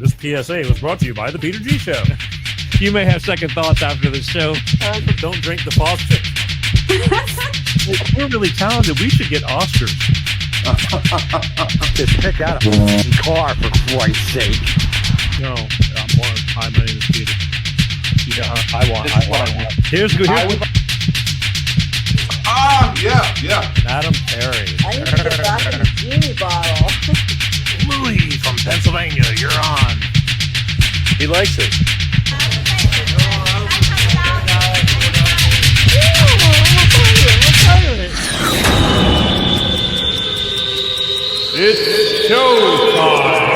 This PSA was brought to you by the Peter G Show. You may have second thoughts after this show. Don't drink the faucet. We're really talented. We should get Oscars. Just pick out a car, for Christ's sake. No, hi, my name is Peter. Yeah, I want. Here's good. Yeah. Madam Perry. I need to get back in the genie bottle. Louis from Pennsylvania, you're on. He likes it. It's showtime.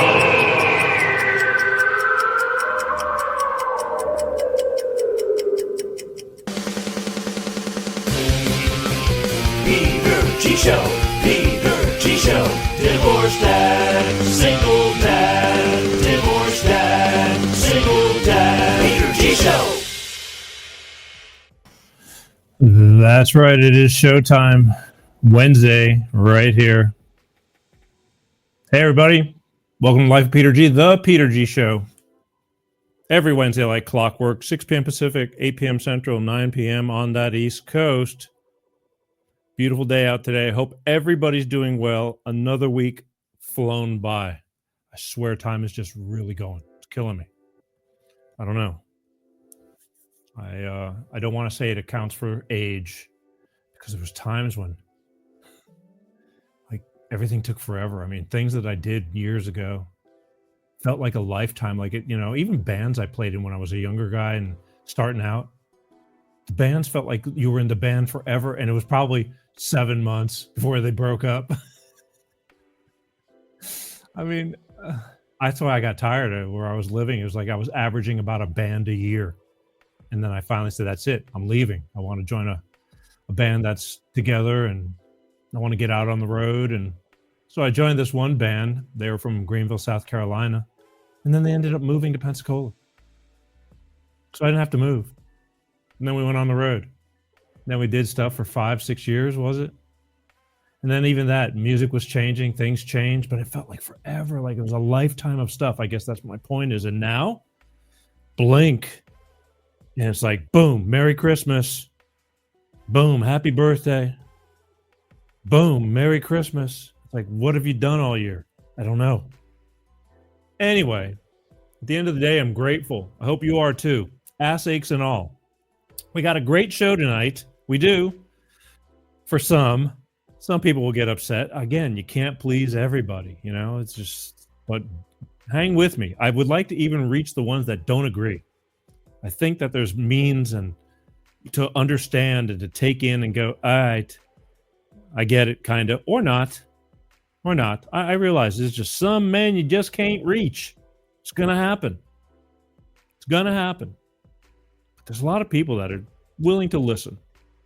Peter G Show, Peter G Show, divorced dad, single dad, divorced dad, single dad, Peter G Show. That's right. It is showtime. Wednesday, right here. Hey, everybody. Welcome to Life of Peter G, the Peter G Show. Every Wednesday, like clockwork, 6 p.m. Pacific, 8 p.m. Central, 9 p.m. on that East Coast. Beautiful day out today. I hope everybody's doing well. Another week flown by. I swear time is just really going. It's killing me. I don't know. I don't want to say it accounts for age because there was times when like everything took forever. I mean, things that I did years ago felt like a lifetime. Like it, even bands I played in when I was a younger guy and starting out, the bands felt like you were in the band forever, and it was probably 7 months before they broke up. I mean, that's why I got tired of where I was living. It was like I was averaging about a band a year. And then I finally said, that's it. I'm leaving. I want to join a band that's together, and I want to get out on the road. And so I joined this one band. They were from Greenville, South Carolina. And then they ended up moving to Pensacola. So I didn't have to move. And then we went on the road. Then we did stuff for 5-6 years, was it? And then even that, music was changing, things changed, but it felt like forever, like it was a lifetime of stuff. I guess that's what my point is. And now, blink. And it's like, boom, Merry Christmas. Boom, happy birthday. Boom, Merry Christmas. It's like, what have you done all year? I don't know. Anyway, at the end of the day, I'm grateful. I hope you are too. Ass aches and all. We got a great show tonight. We do. For some people will get upset. Again, you can't please everybody, it's just, but hang with me. I would like to even reach the ones that don't agree. I think that there's means and to understand and to take in and go, all right, I get it, kind of, or not. I realize there's just some men you just can't reach. It's going to happen. But there's a lot of people that are willing to listen.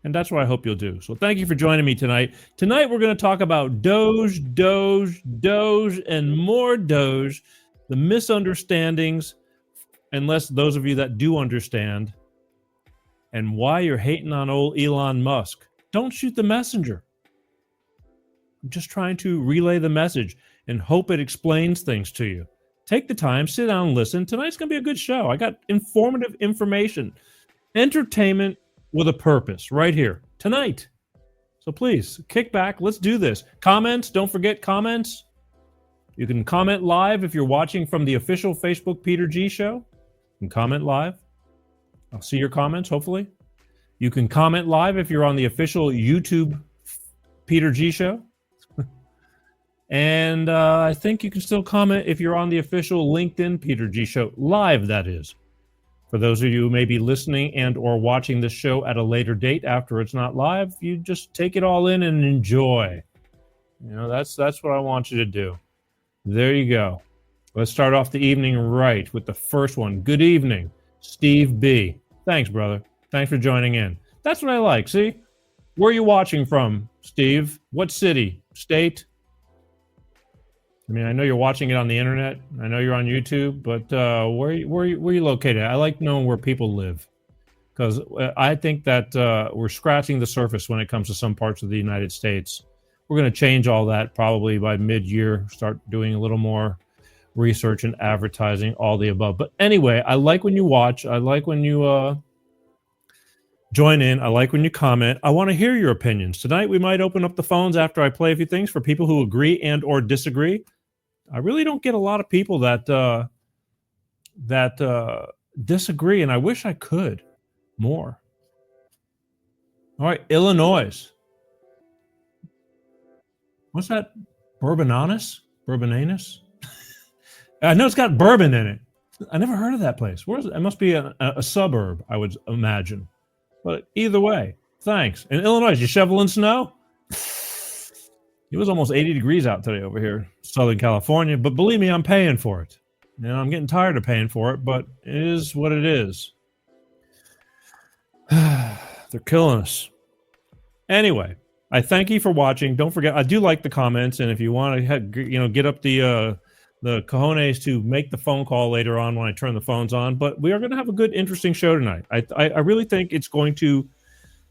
And that's what I hope you'll do. So thank you for joining me tonight. Tonight, we're going to talk about Doge, and more Doge, the misunderstandings, unless those of you that do understand, and why you're hating on old Elon Musk. Don't shoot the messenger. I'm just trying to relay the message and hope it explains things to you. Take the time, sit down and listen. Tonight's going to be a good show. I got informative information, entertainment with a purpose right here tonight. So please kick back. Let's do this. Comments. Don't forget comments. You can comment live if you're watching from the official Facebook Peter G Show. You can comment live. I'll see your comments, hopefully. You can comment live if you're on the official YouTube Peter G Show. And I think you can still comment if you're on the official LinkedIn Peter G Show live, that is. For those of you who may be listening and or watching this show at a later date after it's not live, you just take it all in and enjoy. That's what I want you to do. There you go. Let's start off the evening right with the first one. Good evening, Steve B. Thanks, brother. Thanks for joining in. That's what I like. See? Where are you watching from, Steve? What city? State? I mean, I know you're watching it on the internet. I know you're on YouTube, but where are you located? I like knowing where people live, because I think that we're scratching the surface when it comes to some parts of the United States. We're going to change all that probably by mid-year, start doing a little more research and advertising, all the above. But anyway, I like when you watch. I like when you join in. I like when you comment. I want to hear your opinions. Tonight, we might open up the phones after I play a few things for people who agree and or disagree. I really don't get a lot of people that disagree, and I wish I could more. All right, Illinois. What's that? Bourbonanus? I know it's got bourbon in it. I never heard of that place. Where is it? It must be a suburb, I would imagine. But either way, thanks. In Illinois, you shoveling snow? It was almost 80 degrees out today over here, Southern California. But believe me, I'm paying for it. I'm getting tired of paying for it, but it is what it is. They're killing us. Anyway, I thank you for watching. Don't forget, I do like the comments, and if you want to, get up the cojones to make the phone call later on when I turn the phones on. But we are going to have a good, interesting show tonight. I really think it's going to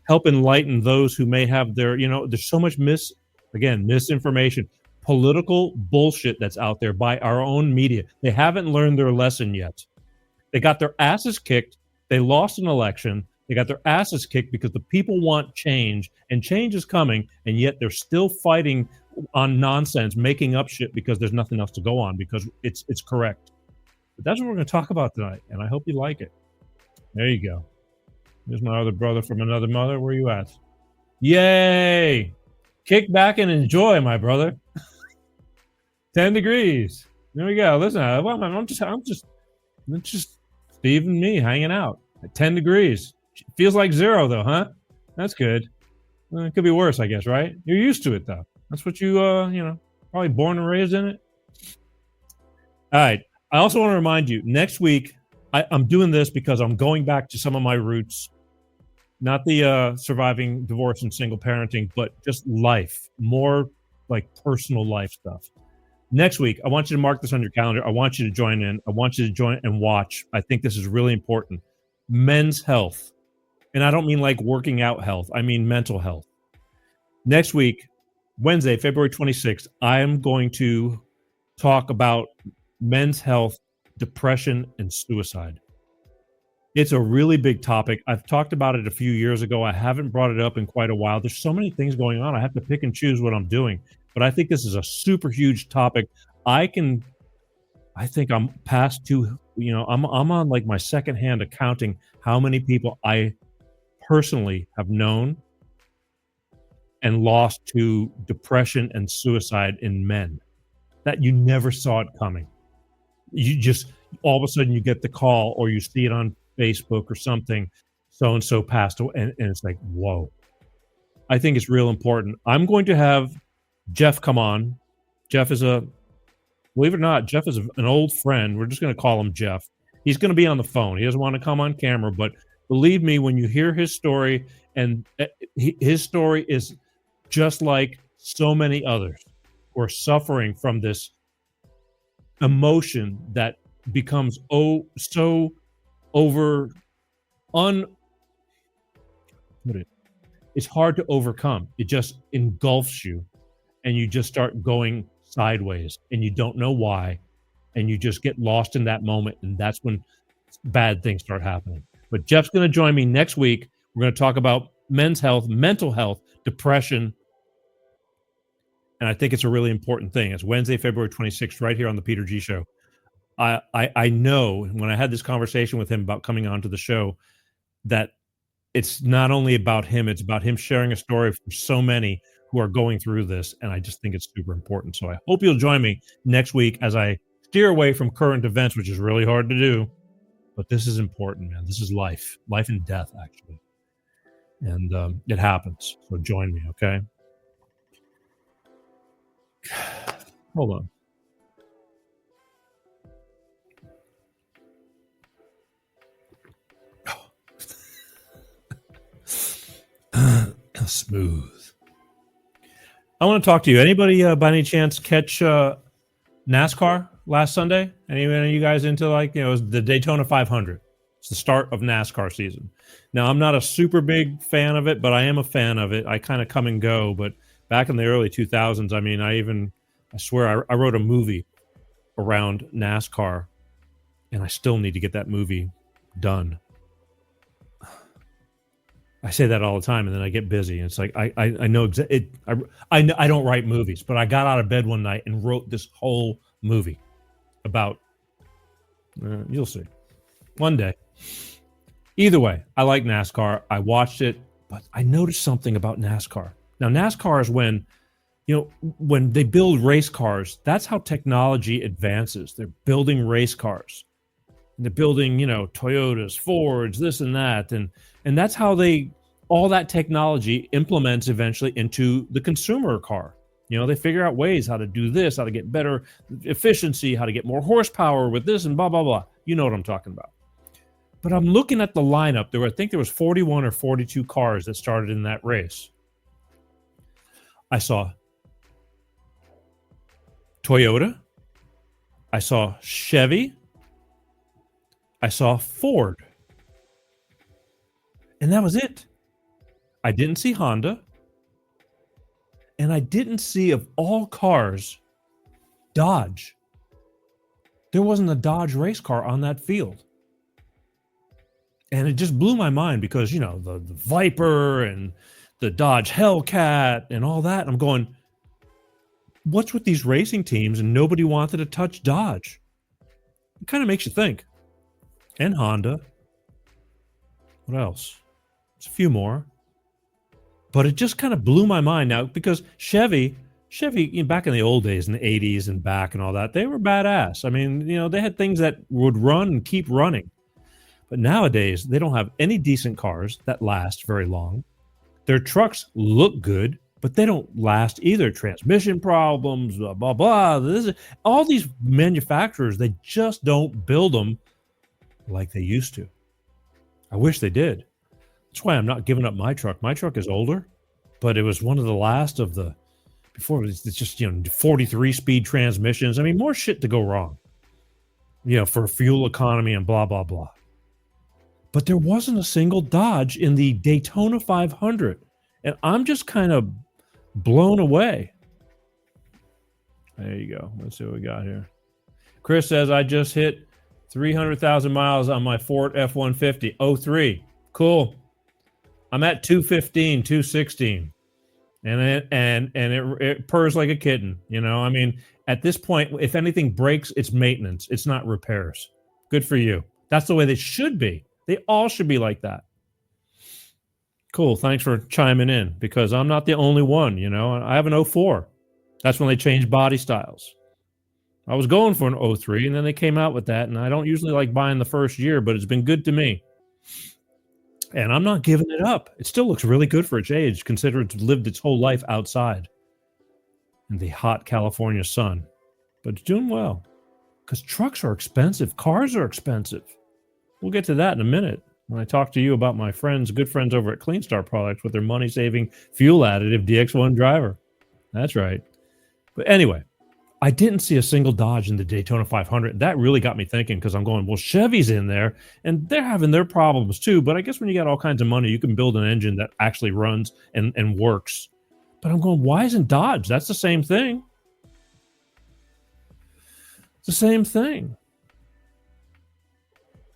help enlighten those who may have their, there's so much misinformation, political bullshit that's out there by our own media. They haven't learned their lesson yet. They got their asses kicked. They lost an election. They got their asses kicked because the people want change, and change is coming, and yet they're still fighting on nonsense, making up shit because there's nothing else to go on because it's correct. But that's what we're going to talk about tonight, and I hope you like it. There you go. There's my other brother from another mother. Where you at? Yay! Kick back and enjoy, my brother. 10 degrees. There we go. Listen, I'm just Steve and me hanging out at 10 degrees. Feels like 0 though, huh? That's good. It could be worse, I guess, right? You're used to it though. That's what you probably born and raised in it. All right. I also want to remind you, next week, I'm doing this because I'm going back to some of my roots, not the surviving divorce and single parenting, but just life, more like personal life stuff. Next week, I want you to mark this on your calendar. I want you to join in. I want you to join and watch. I think this is really important. Men's health. And I don't mean like working out health. I mean mental health. Next week, Wednesday, February 26th, I am going to talk about men's health, depression, and suicide. It's a really big topic. I've talked about it a few years ago. I haven't brought it up in quite a while. There's so many things going on. I have to pick and choose what I'm doing. But I think this is a super huge topic. I think I'm past two, I'm on like my secondhand accounting how many people I personally have known and lost to depression and suicide in men that you never saw it coming. You just, all of a sudden you get the call or you see it on Facebook or something, so-and-so passed away, and it's like, whoa. I think it's real important. I'm going to have Jeff come on. Jeff is believe it or not, Jeff is an old friend. We're just going to call him Jeff. He's going to be on the phone. He doesn't want to come on camera, but believe me, when you hear his story, and his story is just like so many others who are suffering from this emotion that becomes so over it's hard to overcome. It just engulfs you, and you just start going sideways, and you don't know why, and you just get lost in that moment, and that's when bad things start happening. But Jeff's going to join me next week. We're going to talk about men's health, mental health, depression, and I think it's a really important thing. It's Wednesday, February 26th, right here on the Peter G Show. I know when I had this conversation with him about coming onto the show that it's not only about him, it's about him sharing a story for so many who are going through this, and I just think it's super important. So I hope you'll join me next week as I steer away from current events, which is really hard to do, but this is important, man. This is life and death, actually. And it happens. So join me, okay? Hold on. Smooth. I want to talk to you. Anybody by any chance catch NASCAR last Sunday? Any of you guys into it was the Daytona 500. It's the start of NASCAR season. Now, I'm not a super big fan of it, but I am a fan of it. I kind of come and go. But back in the early 2000s, I mean, I swear I wrote a movie around NASCAR, and I still need to get that movie done. I say that all the time, and then I get busy. And it's like I know I don't write movies, but I got out of bed one night and wrote this whole movie about. You'll see one day. Either way, I like NASCAR. I watched it, but I noticed something about NASCAR. Now, NASCAR is when they build race cars. That's how technology advances. They're building race cars. They're building, Toyotas, Fords, this and that. And that's how all that technology implements eventually into the consumer car. They figure out ways how to do this, how to get better efficiency, how to get more horsepower with this and blah, blah, blah. You know what I'm talking about. But I'm looking at the lineup. I think there was 41 or 42 cars that started in that race. I saw Toyota. I saw Chevy. I saw Ford. And that was it. I didn't see Honda. And I didn't see, of all cars, Dodge. There wasn't a Dodge race car on that field. And it just blew my mind because, the Viper and the Dodge Hellcat and all that. I'm going, what's with these racing teams and nobody wanted to touch Dodge? It kind of makes you think. And Honda. What else? There's a few more. But it just kind of blew my mind now because Chevy, back in the old days, in the 80s and back and all that, they were badass. I mean, they had things that would run and keep running. But nowadays, they don't have any decent cars that last very long. Their trucks look good, but they don't last either. Transmission problems, blah, blah, blah. All these manufacturers, they just don't build them like they used to. I wish they did. That's why I'm not giving up my truck. My truck is older, but it was one of the last of before it's just, 43-speed transmissions. I mean, more shit to go wrong, for fuel economy and blah, blah, blah. But there wasn't a single Dodge in the Daytona 500. And I'm just kind of blown away. There you go. Let's see what we got here. Chris says, I just hit 300,000 miles on my Ford F-150. 03. Cool. I'm at 215, 216. And it purrs like a kitten. I mean, at this point, if anything breaks, it's maintenance. It's not repairs. Good for you. That's the way they should be. They all should be like that. Cool. Thanks for chiming in because I'm not the only one. I have an 04. That's when they changed body styles. I was going for an 03 and then they came out with that. And I don't usually like buying the first year, but it's been good to me. And I'm not giving it up. It still looks really good for its age, considering it's lived its whole life outside in the hot California sun. But it's doing well because trucks are expensive. Cars are expensive. We'll get to that in a minute when I talk to you about my good friends over at Clean Start Products with their money-saving fuel additive DX1 driver. That's right. But anyway, I didn't see a single Dodge in the Daytona 500. That really got me thinking because I'm going, well, Chevy's in there, and they're having their problems too. But I guess when you got all kinds of money, you can build an engine that actually runs and works. But I'm going, why isn't Dodge? That's the same thing. It's the same thing.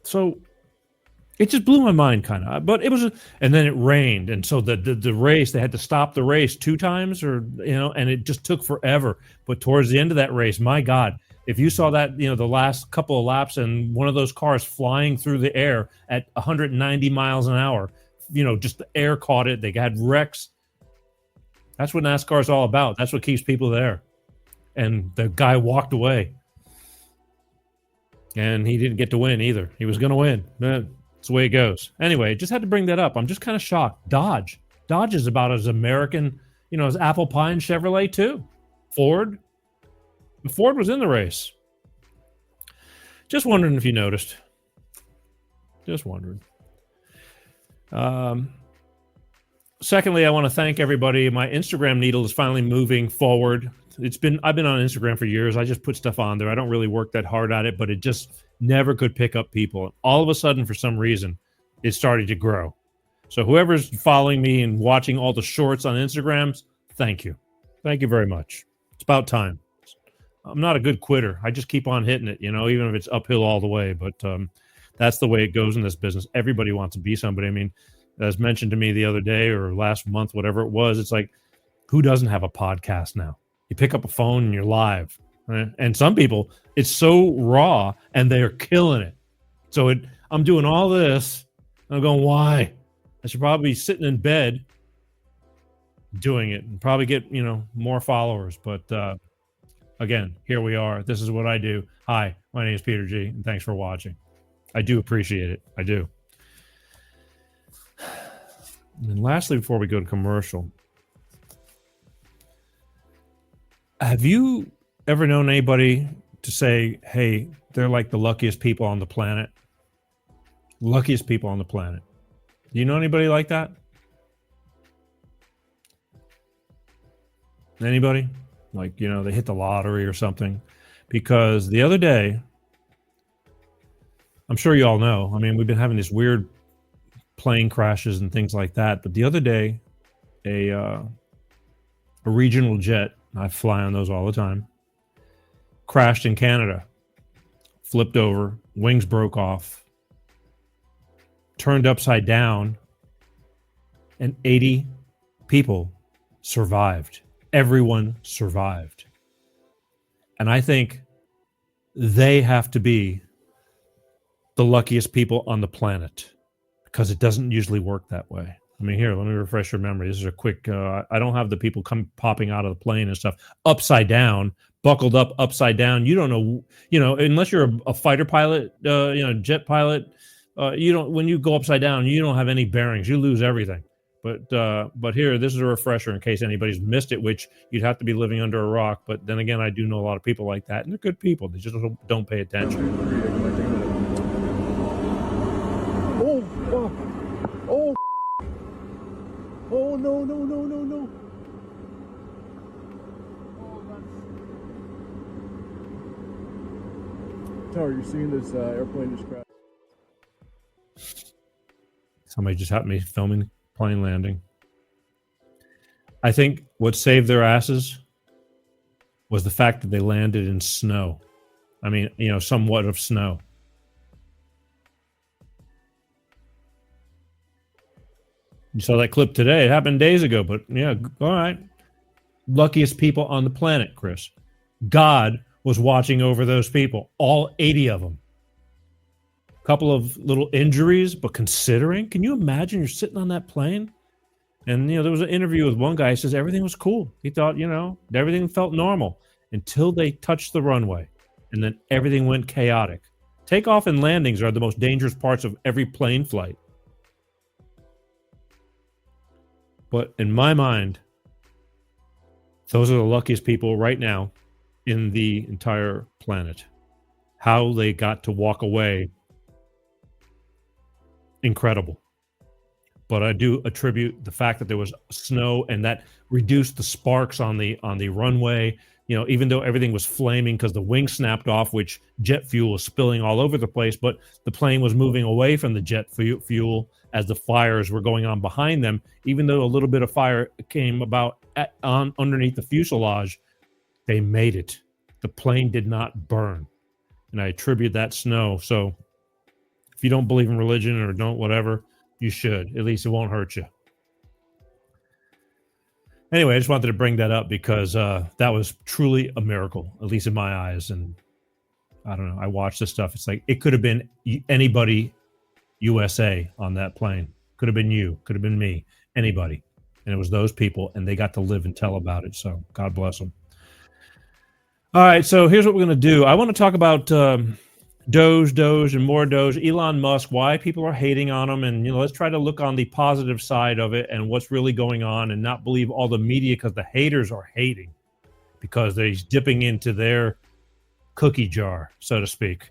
So it just blew my mind kind of, but it was, and then it rained. And so the race, they had to stop the race 2 times and it just took forever. But towards the end of that race, my God, if you saw that, the last couple of laps and one of those cars flying through the air at 190 miles an hour, just the air caught it. They had wrecks. That's what NASCAR is all about. That's what keeps people there. And the guy walked away. And he didn't get to win either. He was going to win. That's the way it goes. Anyway, just had to bring that up. I'm just kind of shocked. Dodge is about as American, as apple pie and Chevrolet too. Ford was in the race. Just wondering if you noticed. Just wondering. Secondly, I want to thank everybody. My Instagram needle is finally moving forward. I've been on Instagram for years. I just put stuff on there. I don't really work that hard at it, but it just never could pick up people. All of a sudden, for some reason, it started to grow. So whoever's following me and watching all the shorts on Instagrams, thank you. Thank you very much. It's about time. I'm not a good quitter. I just keep on hitting it, even if it's uphill all the way. But that's the way it goes in this business. Everybody wants to be somebody. I mean, as mentioned to me the other day or last month, whatever it was, it's like, who doesn't have a podcast now? You pick up a phone and you're live. Right? And some people, it's so raw and they're killing it. So I'm doing all this. I'm going, why? I should probably be sitting in bed doing it and probably get, more followers. But again, here we are. This is what I do. Hi, my name is Peter G, and thanks for watching. I do appreciate it. I do. And lastly, before we go to commercial, have you ever known anybody to say, hey, they're like the luckiest people on the planet? Luckiest people on the planet. Do you know anybody like that? Anybody? Like, they hit the lottery or something? Because the other day, I'm sure you all know, I mean, we've been having these weird plane crashes and things like that. But the other day, a regional jet, I fly on those all the time, crashed in Canada, flipped over, wings broke off, turned upside down, and 80 people survived. Everyone survived. And I think they have to be the luckiest people on the planet because it doesn't usually work that way. I mean, here, let me refresh your memory. This is a quick, I don't have the people popping out of the plane and stuff upside down, buckled up upside down. You don't know, unless you're a fighter pilot, jet pilot, when you go upside down, you don't have any bearings. You lose everything. But here, this is a refresher in case anybody's missed it, which you'd have to be living under a rock. But then again, I do know a lot of people like that, and they're good people. They just don't pay attention. Oh, no. Tower, you're seeing this airplane just crash. Somebody just happened to be filming plane landing. I think what saved their asses was the fact that they landed in snow. I mean, somewhat of snow. You saw that clip today. It happened days ago, but yeah, all right. Luckiest people on the planet, Chris. God was watching over those people, all 80 of them. Couple of little injuries, but considering, can you imagine you're sitting on that plane? And, there was an interview with one guy who says everything was cool. He thought, everything felt normal until they touched the runway. And then everything went chaotic. Takeoff and landings are the most dangerous parts of every plane flight. But in my mind, those are the luckiest people right now in the entire planet. How they got to walk away, incredible. But I do attribute the fact that there was snow and that reduced the sparks on the runway. Even though everything was flaming because the wing snapped off, which jet fuel was spilling all over the place, but the plane was moving away from the jet fuel as the fires were going on behind them. Even though a little bit of fire came about underneath the fuselage, they made it. The plane did not burn. And I attribute that snow. So if you don't believe in religion or don't whatever, you should. At least it won't hurt you. Anyway, I just wanted to bring that up because that was truly a miracle, at least in my eyes. And I don't know. I watched this stuff. It's like it could have been anybody USA on that plane. Could have been you. Could have been me. Anybody. And it was those people, and they got to live and tell about it. So God bless them. All right. So here's what we're going to do. I want to talk about Doge, and more Doge. Elon Musk, why people are hating on him, and let's try to look on the positive side of it and what's really going on, and not believe all the media because the haters are hating because they're dipping into their cookie jar, so to speak.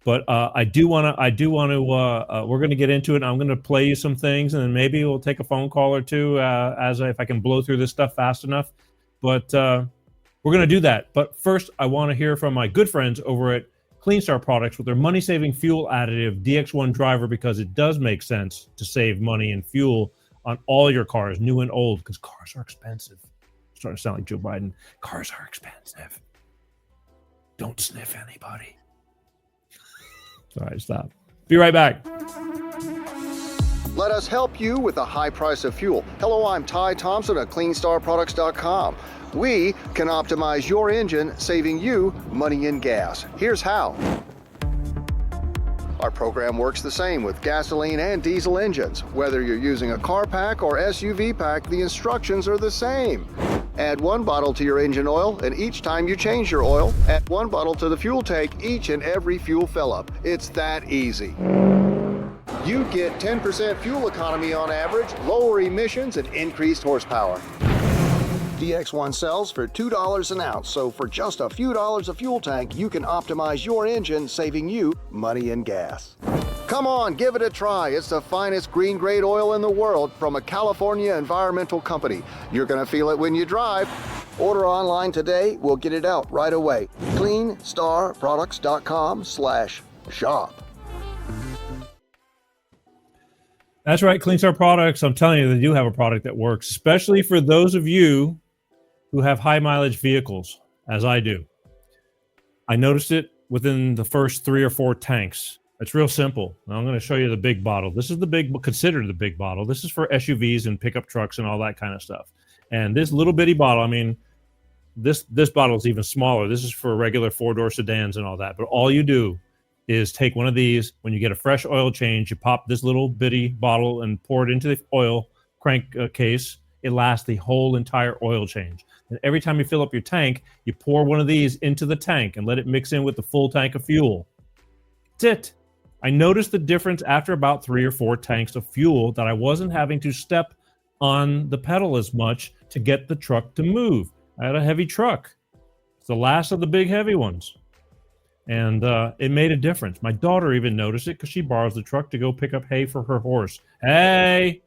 But I do want to. We're going to get into it. I'm going to play you some things, and then maybe we'll take a phone call or two if I can blow through this stuff fast enough. But we're going to do that. But first, I want to hear from my good friends over at CleanStar Products with their money-saving fuel additive DX1 driver, because it does make sense to save money and fuel on all your cars, new and old, because cars are expensive. Starting to sound like Joe Biden. Cars are expensive. Don't sniff anybody. All right, stop. Be right back. Let us help you with the high price of fuel. Hello, I'm Ty Thompson at CleanStarProducts.com. We can optimize your engine, saving you money and gas. Here's how. Our program works the same with gasoline and diesel engines. Whether you're using a car pack or SUV pack, the instructions are the same. Add 1 bottle to your engine oil, and each time you change your oil, add 1 bottle to the fuel tank each and every fuel fill-up. It's that easy. You get 10% fuel economy on average, lower emissions, and increased horsepower. DX1 sells for $2 an ounce, so for just a few dollars a fuel tank, you can optimize your engine, saving you money and gas. Come on, give it a try. It's the finest green grade oil in the world from a California environmental company. You're going to feel it when you drive. Order online today. We'll get it out right away. CleanStarProducts.com/shop. That's right, Clean Star Products. I'm telling you, they do have a product that works, especially for those of you who have high mileage vehicles, as I do. I noticed it within the first 3 or 4 tanks. It's real simple. Now I'm going to show you the big bottle. This is considered the big bottle. This is for SUVs and pickup trucks and all that kind of stuff. And this little bitty bottle, I mean, this bottle is even smaller. This is for regular 4-door sedans and all that. But all you do is take one of these. When you get a fresh oil change, you pop this little bitty bottle and pour it into the oil crank case. It lasts the whole entire oil change. And every time you fill up your tank, you pour one of these into the tank and let it mix in with the full tank of fuel. That's it. I noticed the difference after about 3 or 4 tanks of fuel that I wasn't having to step on the pedal as much to get the truck to move. I had a heavy truck. It's the last of the big heavy ones. And it made a difference. My daughter even noticed it because she borrows the truck to go pick up hay for her horse. Hey!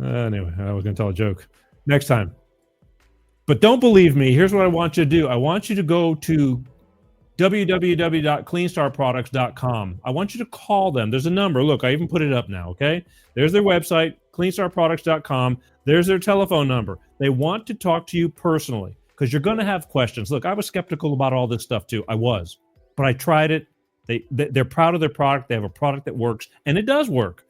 Anyway, I was going to tell a joke. Next time. But don't believe me. Here's what I want you to do. I want you to go to www.cleanstarproducts.com. I want you to call them. There's a number. Look, I even put it up now, okay? There's their website, cleanstarproducts.com. There's their telephone number. They want to talk to you personally because you're going to have questions. Look, I was skeptical about all this stuff too. I was. But I tried it. They're proud of their product. They have a product that works, and it does work.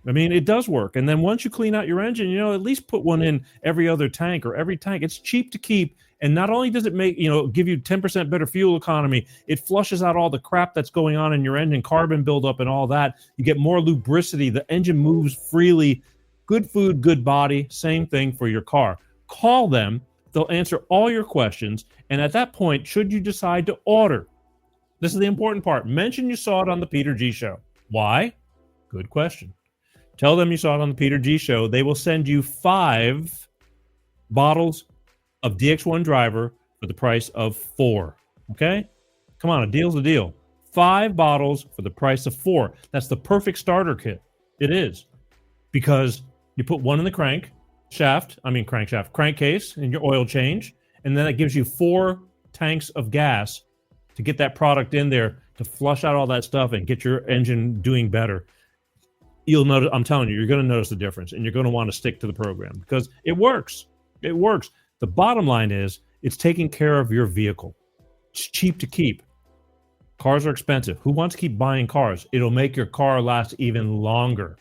I mean, it does work. And then once you clean out your engine, at least put one in every other tank or every tank. It's cheap to keep. And not only does it give you 10% better fuel economy, it flushes out all the crap that's going on in your engine, carbon buildup and all that. You get more lubricity. The engine moves freely. Good food, good body. Same thing for your car. Call them. They'll answer all your questions. And at that point, should you decide to order, this is the important part. Mention you saw it on the Peter G Show. Why? Good question. Tell them you saw it on the Peter G Show. They will send you 5 bottles of DX1 driver for the price of 4. Okay? Come on, a deal's a deal. 5 bottles for the price of 4. That's the perfect starter kit. It is. Because you put one in the crankcase in your oil change, and then it gives you 4 tanks of gas to get that product in there to flush out all that stuff and get your engine doing better. You'll notice, I'm telling you, you're going to notice the difference, and you're going to want to stick to the program because it works. It works. The bottom line is it's taking care of your vehicle. It's cheap to keep. Cars are expensive. Who wants to keep buying cars? It'll make your car last even longer,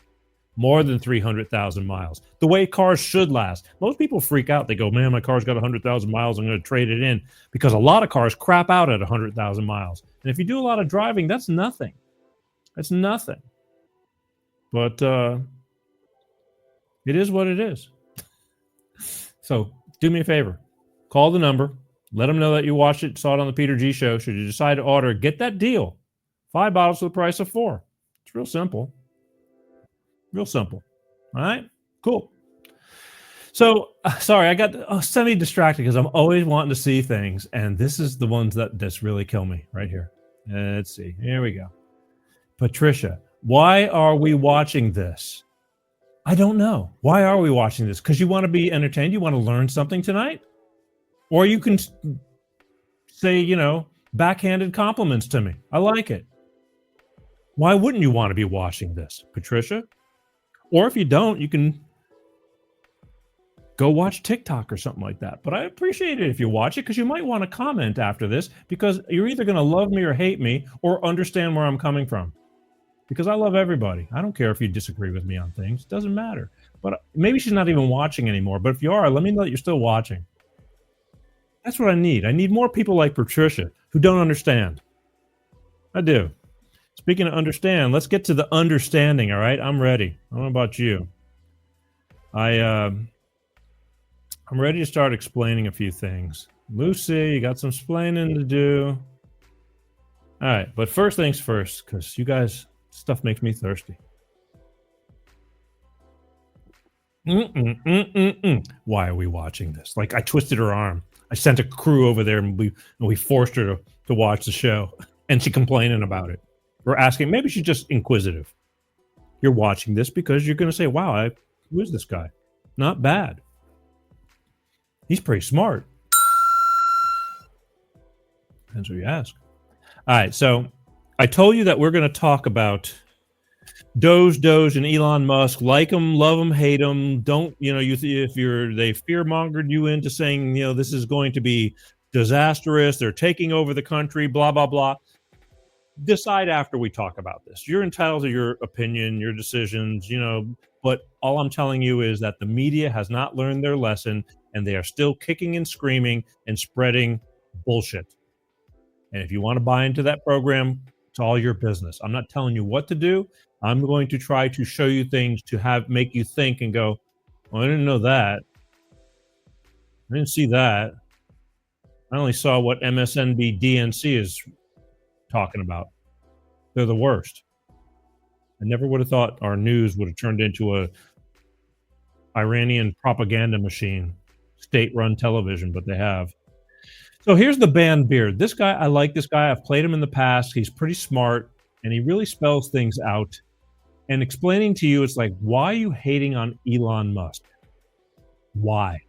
more than 300,000 miles. The way cars should last. Most people freak out. They go, man, my car's got 100,000 miles. I'm going to trade it in, because a lot of cars crap out at 100,000 miles. And if you do a lot of driving, that's nothing. That's nothing. But it is what it is. So do me a favor. Call the number. Let them know that you watched it, saw it on the Peter G Show. Should you decide to order, get that deal. 5 bottles for the price of 4. It's real simple. Real simple. All right? Cool. So, sorry, I got semi-distracted because I'm always wanting to see things. And this is the ones that just really kill me right here. Let's see. Here we go. Patricia. Why are we watching this? I don't know. Why are we watching this? Because you want to be entertained? You want to learn something tonight? Or you can say, backhanded compliments to me. I like it. Why wouldn't you want to be watching this, Patricia? Or if you don't, you can go watch TikTok or something like that. But I appreciate it if you watch it, because you might want to comment after this, because you're either going to love me or hate me or understand where I'm coming from. Because I love everybody. I don't care if you disagree with me on things. It doesn't matter. But maybe she's not even watching anymore. But if you are, let me know that you're still watching. That's what I need. I need more people like Patricia who don't understand. I do. Speaking of understand, let's get to the understanding, all right? I'm ready. I don't know about you. I'm ready to start explaining a few things. Lucy, you got some explaining to do. All right, but first things first, because you guys, stuff makes me thirsty. Why are we watching this? Like, I twisted her arm. I sent a crew over there, and we forced her to watch the show, and she complaining about it. We're asking, maybe she's just inquisitive. You're watching this because you're going to say, wow, who is this guy? Not bad. He's pretty smart. Depends what you ask. All right, so I told you that we're going to talk about Doge, and Elon Musk. Like them, love them, hate them. Don't, they fear-mongered you into saying, this is going to be disastrous. They're taking over the country, blah, blah, blah. Decide after we talk about this. You're entitled to your opinion, your decisions, but all I'm telling you is that the media has not learned their lesson, and they are still kicking and screaming and spreading bullshit. And if you want to buy into that program, it's all your business. I'm not telling you what to do. I'm going to try to show you things to make you think and go, well, I didn't know that. I didn't see that. I only saw what MSNBC DNC is talking about. They're the worst. I never would have thought our news would have turned into a Iranian propaganda machine, state-run television, but they have. So here's the band Beard. This guy, I like this guy. I've played him in the past. He's pretty smart, and he really spells things out. And explaining to you, it's like, why are you hating on Elon Musk? Why?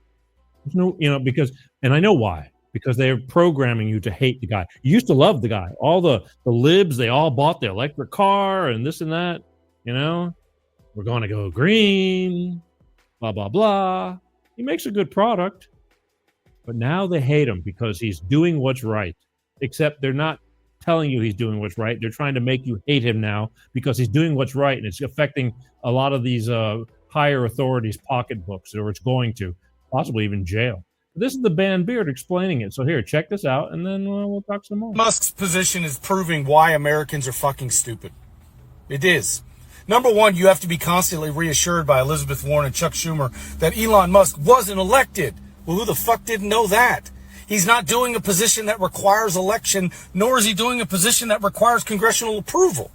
There's no, because, and I know why. Because they're programming you to hate the guy. You used to love the guy. All the libs, they all bought the electric car and this and that. We're going to go green, blah, blah, blah. He makes a good product. But now they hate him because he's doing what's right. Except they're not telling you he's doing what's right. They're trying to make you hate him now because he's doing what's right. And it's affecting a lot of these higher authorities' pocketbooks, or it's going to, possibly even jail. This is the band Beard explaining it. So here, check this out, and then we'll talk some more. Musk's position is proving why Americans are fucking stupid. It is. Number one, you have to be constantly reassured by Elizabeth Warren and Chuck Schumer that Elon Musk wasn't elected. Well, who the fuck didn't know that? He's not doing a position that requires election, nor is he doing a position that requires congressional approval.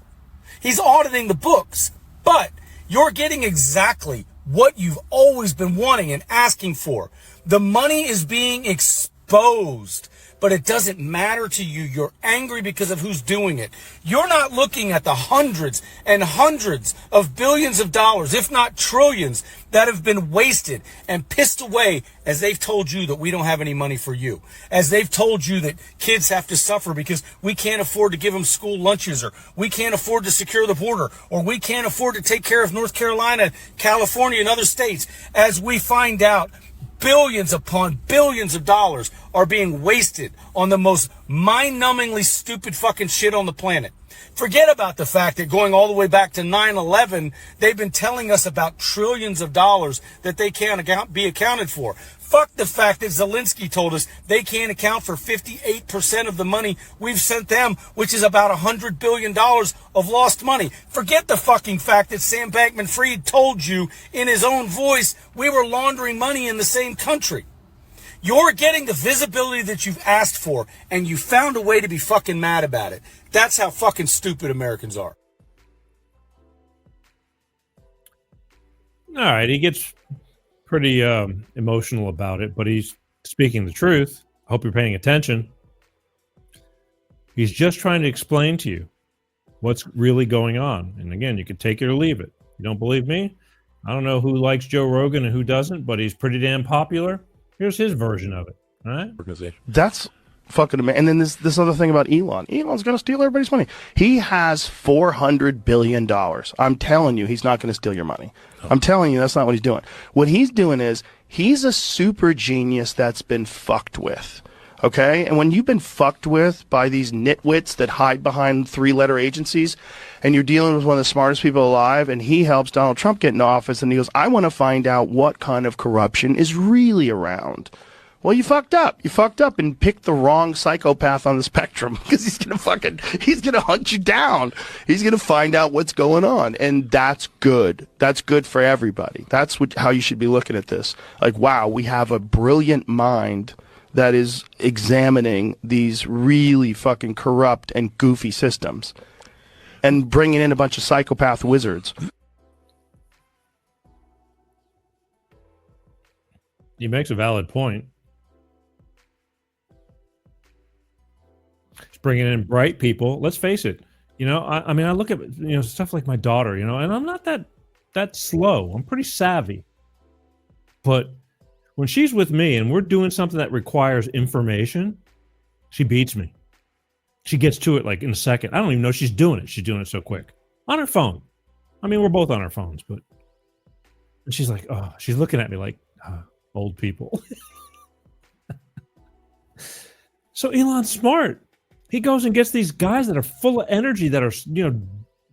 He's auditing the books, but you're getting exactly what you've always been wanting and asking for. The money is being exposed, but it doesn't matter to you. You're angry because of who's doing it. You're not looking at the hundreds and hundreds of billions of dollars, if not trillions, that have been wasted and pissed away as they've told you that we don't have any money for you. As they've told you that kids have to suffer because we can't afford to give them school lunches, or we can't afford to secure the border, or we can't afford to take care of North Carolina, California, and other states. As we find out, billions upon billions of dollars are being wasted on the most mind-numbingly stupid fucking shit on the planet. Forget about the fact that going all the way back to 9/11, they've been telling us about trillions of dollars that they can't be accounted for. Fuck the fact that Zelensky told us they can't account for 58% of the money we've sent them, which is about $100 billion of lost money. Forget the fucking fact that Sam Bankman-Fried told you in his own voice we were laundering money in the same country. You're getting the visibility that you've asked for, and you found a way to be fucking mad about it. That's how fucking stupid Americans are. All right, he gets pretty emotional about it, but he's speaking the truth. I hope you're paying attention. He's just trying to explain to you what's really going on. And again, you can take it or leave it. You don't believe me? I don't know who likes Joe Rogan and who doesn't, but he's pretty damn popular. Here's his version of it. All right? That's fucking amazing. And then this other thing about Elon. Elon's going to steal everybody's money. He has $400 billion. I'm telling you, he's not going to steal your money. I'm telling you, that's not what he's doing. What he's doing is He's a super genius that's been fucked with. Okay? And when you've been fucked with by these nitwits that hide behind 3-letter agencies, and you're dealing with one of the smartest people alive, and he helps Donald Trump get in office, and he goes, I want to find out what kind of corruption is really around. Well, you fucked up. You fucked up and picked the wrong psychopath on the spectrum, because he's going to hunt you down. He's going to find out what's going on. And that's good. That's good for everybody. That's how you should be looking at this. Like, wow, we have a brilliant mind that is examining these really fucking corrupt and goofy systems and bringing in a bunch of psychopath wizards. He makes a valid point. He's bringing in bright people. Let's face it. You know, I mean, I look at, you know, stuff like my daughter, you know, and I'm not that slow. I'm pretty savvy. But when she's with me and we're doing something that requires information, she beats me. She gets to it like in a second. I don't even know she's doing it. She's doing it so quick. On her phone. I mean, we're both on our phones, but and she's like, oh, she's looking at me like old people. So Elon's smart. He goes and gets these guys that are full of energy, that are, you know,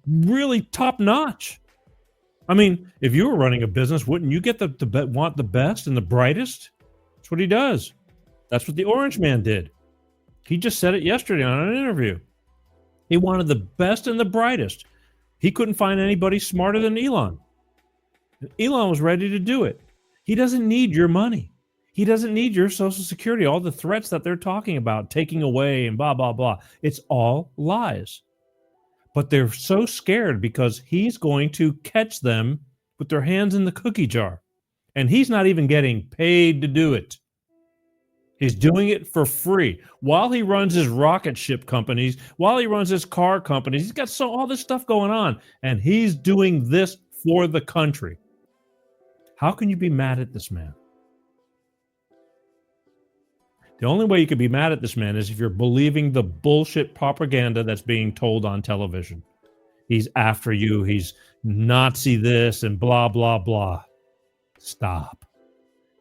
really top notch. I mean, if you were running a business, wouldn't you get want the best and the brightest? That's what he does. That's what the Orange Man did. He just said it yesterday on an interview. He wanted the best and the brightest. He couldn't find anybody smarter than Elon. Elon was ready to do it. He doesn't need your money. He doesn't need your Social Security, all the threats that they're talking about, taking away and blah, blah, blah. It's all lies. But they're so scared because he's going to catch them with their hands in the cookie jar. And he's not even getting paid to do it. He's doing it for free. While he runs his rocket ship companies, while he runs his car companies, he's got all this stuff going on. And he's doing this for the country. How can you be mad at this man? The only way you could be mad at this man is if you're believing the bullshit propaganda that's being told on television. He's after you. He's Nazi this and blah, blah, blah. Stop.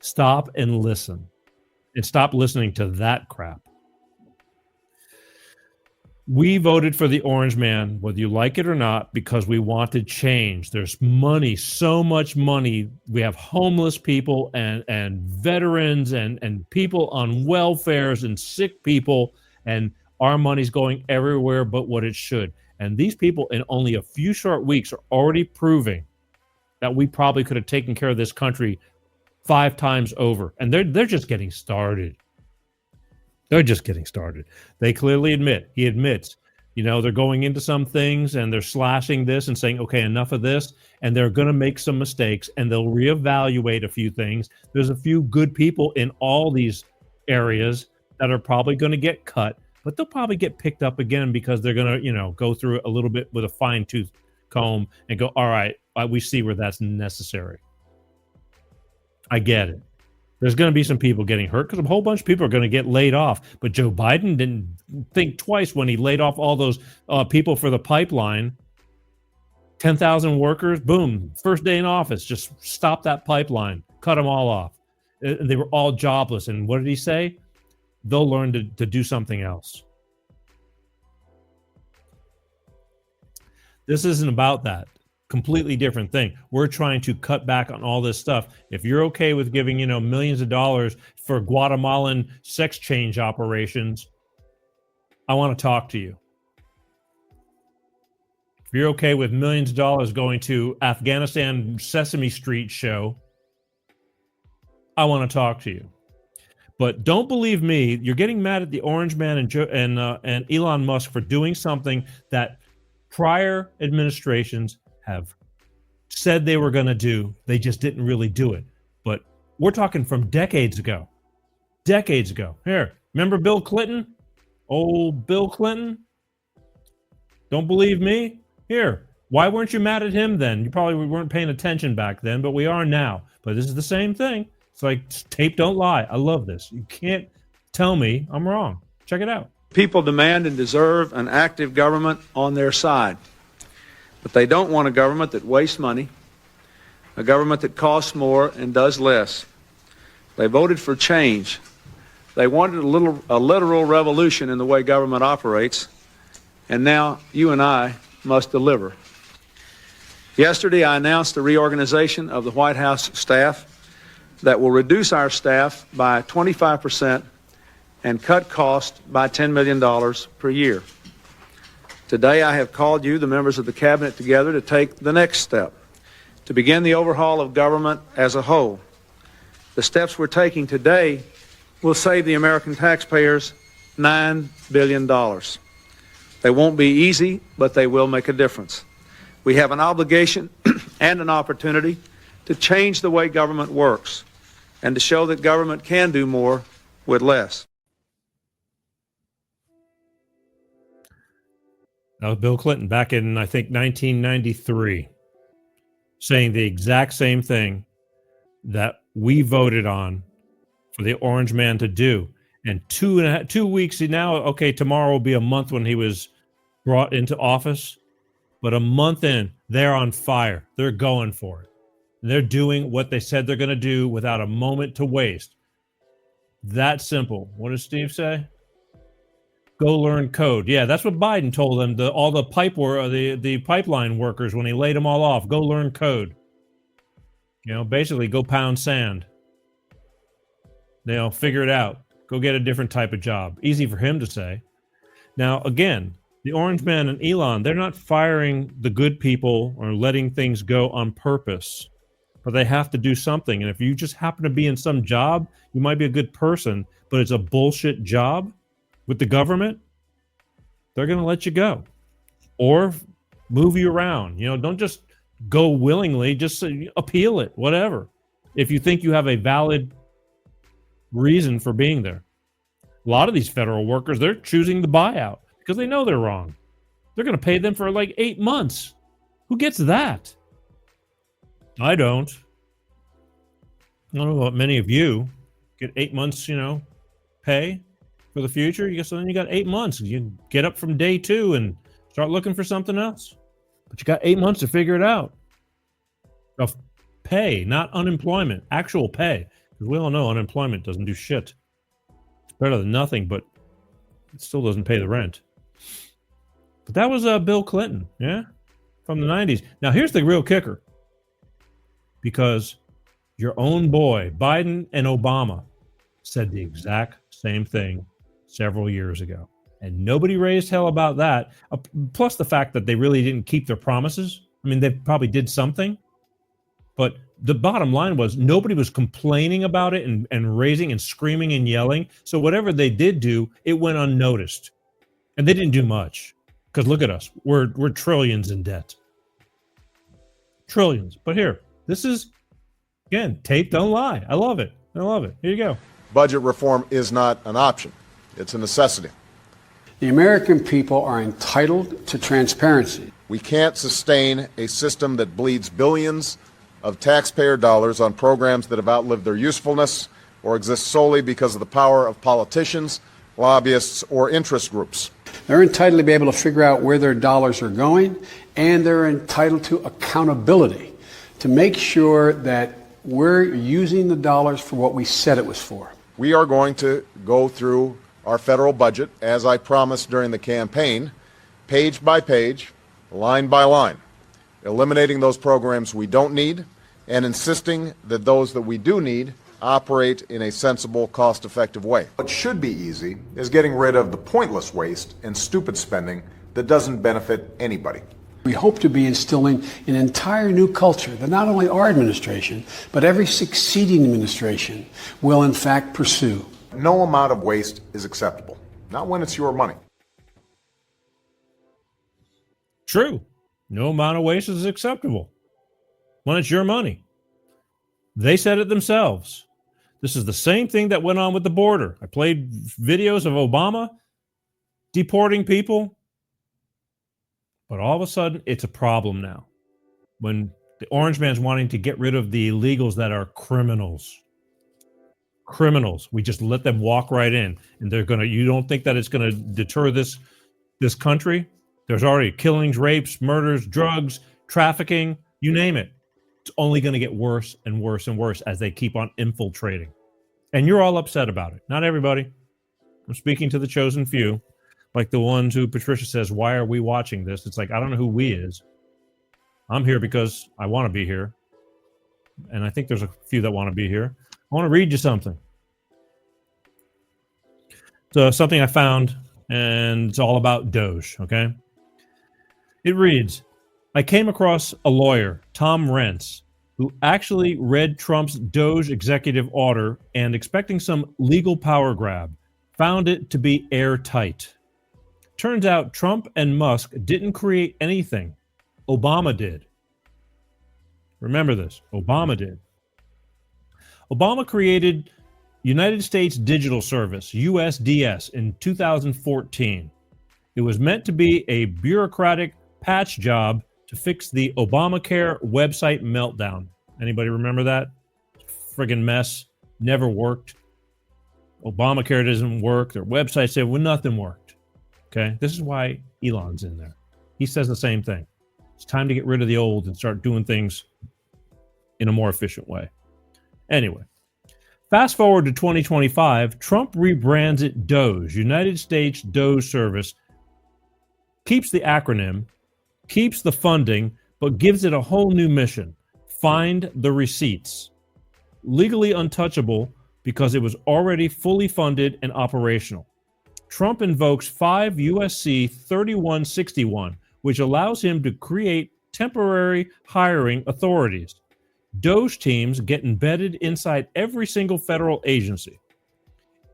Stop and listen. And stop listening to that crap. We voted for the Orange Man, whether you like it or not, because we wanted change. There's money, so much money. We have homeless people and veterans and people on welfares and sick people, and our money's going everywhere but what it should. And these people in only a few short weeks are already proving that we probably could have taken care of this country 5 times over. And they're just getting started. They're just getting started. They clearly admit, he admits, you know, they're going into some things and they're slashing this and saying, okay, enough of this. And they're going to make some mistakes and they'll reevaluate a few things. There's a few good people in all these areas that are probably going to get cut, but they'll probably get picked up again because they're going to, you know, go through it a little bit with a fine tooth comb and go, all right, we see where that's necessary. I get it. There's going to be some people getting hurt because a whole bunch of people are going to get laid off. But Joe Biden didn't think twice when he laid off all those people for the pipeline. 10,000 workers, boom, first day in office, just stop that pipeline, cut them all off. They were all jobless. And what did he say? They'll learn to do something else. This isn't about that. Completely different thing. We're trying to cut back on all this stuff. If you're okay with giving, you know, millions of dollars for Guatemalan sex change operations, I want to talk to you. If you're okay with millions of dollars going to Afghanistan Sesame Street show, I want to talk to you. But don't believe me. You're getting mad at the Orange Man and Elon Musk for doing something that prior administrations have said they were going to do. They just didn't really do it. But we're talking from decades ago. Decades ago. Here, remember Bill Clinton? Old Bill Clinton? Don't believe me? Here, why weren't you mad at him then? You probably weren't paying attention back then, but we are now. But this is the same thing. It's like tape don't lie. I love this. You can't tell me I'm wrong. Check it out. People demand and deserve an active government on their side. But they don't want a government that wastes money, a government that costs more and does less, They voted for change. They wanted a literal revolution in the way government operates, and now you and I must deliver. Yesterday, I announced the reorganization of the White House staff that will reduce our staff by 25% and cut costs by $10 million per year. Today, I have called you, the members of the Cabinet, together to take the next step, to begin the overhaul of government as a whole. The steps we're taking today will save the American taxpayers $9 billion. They won't be easy, but they will make a difference. We have an obligation and an opportunity to change the way government works and to show that government can do more with less. That was Bill Clinton back in, I think, 1993, saying the exact same thing that we voted on for the orange man to do. And 2 weeks now, okay, tomorrow will be a month when he was brought into office. But a month in, they're on fire. They're going for it. They're doing what they said they're going to do without a moment to waste. That simple. What does Steve say? Go learn code. Yeah, that's what Biden told them. All the the pipeline workers when he laid them all off. Go learn code. You know, basically, go pound sand. Figure it out. Go get a different type of job. Easy for him to say. Now, again, the Orange Man and Elon, they're not firing the good people or letting things go on purpose, but they have to do something. And if you just happen to be in some job, you might be a good person, but it's a bullshit job with the government, they're going to let you go or move you around. Don't just go willingly, just appeal it, whatever. If you think you have a valid reason for being there. A lot of these federal workers, they're choosing the buyout because they know they're wrong. They're going to pay them for like 8 months. Who gets that? I don't. I don't know about many of you get 8 months, pay for the future. Then you got 8 months. You get up from day 2 and start looking for something else. But you got 8 months to figure it out. Of pay, not unemployment, actual pay. Because we all know unemployment doesn't do shit. It's better than nothing, but it still doesn't pay the rent. But that was Bill Clinton, yeah, from the 90s. Now, here's the real kicker. Because your own boy, Biden and Obama, said the exact same thing several years ago. And nobody raised hell about that. Plus the fact that they really didn't keep their promises. I mean, they probably did something. But the bottom line was nobody was complaining about it and raising and screaming and yelling. So whatever they did do, it went unnoticed. And they didn't do much. Because look at us. We're trillions in debt. Trillions. But here, this is, again, tape don't lie. I love it. I love it. Here you go. Budget reform is not an option. It's a necessity. The American people are entitled to transparency. We can't sustain a system that bleeds billions of taxpayer dollars on programs that have outlived their usefulness or exist solely because of the power of politicians, lobbyists, or interest groups. They're entitled to be able to figure out where their dollars are going, and they're entitled to accountability to make sure that we're using the dollars for what we said it was for. We are going to go through our federal budget, as I promised during the campaign, page by page, line by line, eliminating those programs we don't need and insisting that those that we do need operate in a sensible, cost-effective way. What should be easy is getting rid of the pointless waste and stupid spending that doesn't benefit anybody. We hope to be instilling an entire new culture that not only our administration, but every succeeding administration will in fact pursue. No amount of waste is acceptable, not when it's your money. True. No amount of waste is acceptable when it's your money. They said it themselves. This is the same thing that went on with the border. I played videos of Obama deporting people. But all of a sudden, it's a problem now. When the orange man's wanting to get rid of the illegals that are criminals. Criminals. We just let them walk right in. And you don't think that it's going to deter this country? There's already killings, rapes, murders, drugs, trafficking, you name it. It's only going to get worse and worse and worse as they keep on infiltrating. And you're all upset about it. Not everybody. I'm speaking to the chosen few, like the ones who Patricia says, why are we watching this? It's like, I don't know who we is. I'm here because I want to be here. And I think there's a few that want to be here. I want to read you something. So something I found, and it's all about Doge, okay? It reads, I came across a lawyer, Tom Rentz, who actually read Trump's Doge executive order and, expecting some legal power grab, found it to be airtight. Turns out Trump and Musk didn't create anything. Obama did. Remember this. Obama did. Obama created United States Digital Service, USDS, in 2014. It was meant to be a bureaucratic patch job to fix the Obamacare website meltdown. Anybody remember that? Friggin' mess. Never worked. Obamacare doesn't work. Their website said, well, nothing worked. Okay? This is why Elon's in there. He says the same thing. It's time to get rid of the old and start doing things in a more efficient way. Anyway, fast forward to 2025, Trump rebrands it Doge, United States Doge Service, keeps the acronym, keeps the funding, but gives it a whole new mission. Find the receipts. Legally untouchable because it was already fully funded and operational. Trump invokes 5 U.S.C. 3161, which allows him to create temporary hiring authorities. Doge teams get embedded inside every single federal agency.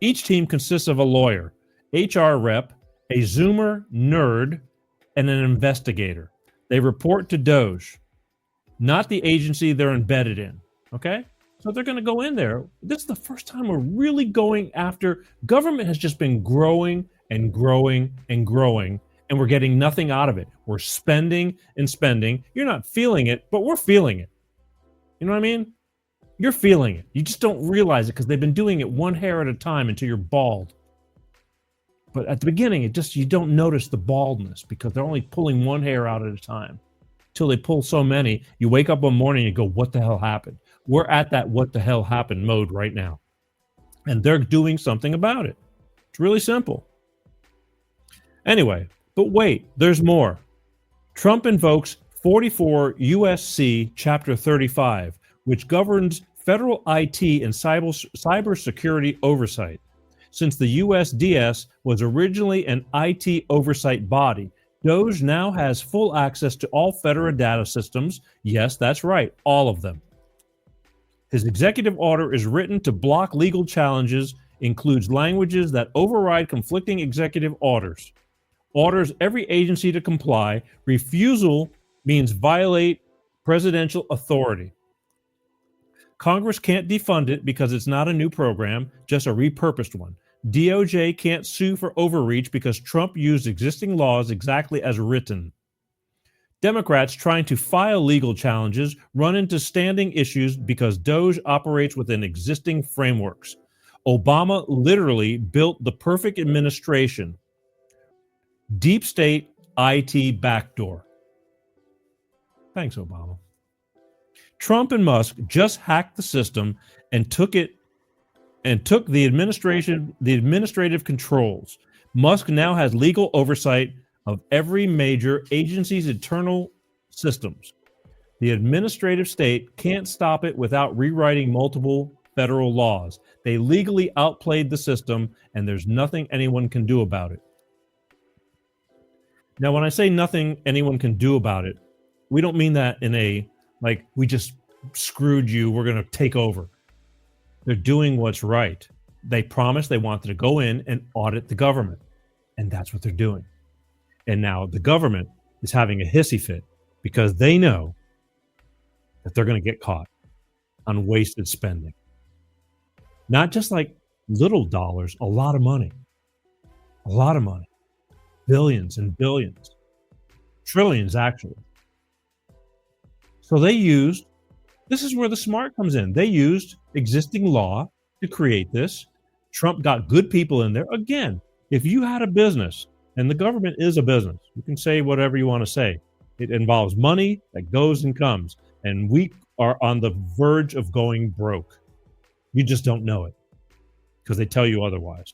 Each team consists of a lawyer, HR rep, a Zoomer nerd, and an investigator. They report to Doge, not the agency they're embedded in. Okay? So they're going to go in there. This is the first time we're really going after. Government has just been growing and growing and growing, and we're getting nothing out of it. We're spending and spending. You're not feeling it, but we're feeling it. You know what I mean? You're feeling it. You just don't realize it because they've been doing it one hair at a time until you're bald. But at the beginning, you don't notice the baldness because they're only pulling one hair out at a time. Till they pull so many, you wake up one morning and you go, what the hell happened? We're at that what the hell happened mode right now. And they're doing something about it. It's really simple. Anyway, but wait, there's more. Trump invokes 44 U.S.C. Chapter 35, which governs federal IT and cybersecurity oversight. Since the USDS was originally an IT oversight body, Doge now has full access to all federal data systems. Yes, that's right, all of them. His executive order is written to block legal challenges, includes languages that override conflicting executive orders, orders every agency to comply. Refusal means violate presidential authority. Congress can't defund it because it's not a new program, just a repurposed one. DOJ can't sue for overreach because Trump used existing laws exactly as written. Democrats trying to file legal challenges run into standing issues because Doge operates within existing frameworks. Obama literally built the perfect administration. Deep state IT backdoor. Thanks, Obama. Trump and Musk just hacked the system and took the administrative controls. Musk now has legal oversight of every major agency's internal systems. The administrative state can't stop it without rewriting multiple federal laws. They legally outplayed the system, and there's nothing anyone can do about it. Now, when I say nothing anyone can do about it, we don't mean that in a, like, we just screwed you, we're going to take over. They're doing what's right. They promised they wanted to go in and audit the government, and that's what they're doing. And now the government is having a hissy fit because they know that they're going to get caught on wasted spending. Not just like little dollars, a lot of money. A lot of money. Billions and billions. Trillions, actually. So they used, this is where the smart comes in. They used existing law to create this. Trump got good people in there. Again, if you had a business, and the government is a business, you can say whatever you want to say. It involves money that goes and comes. And we are on the verge of going broke. You just don't know it. because they tell you otherwise.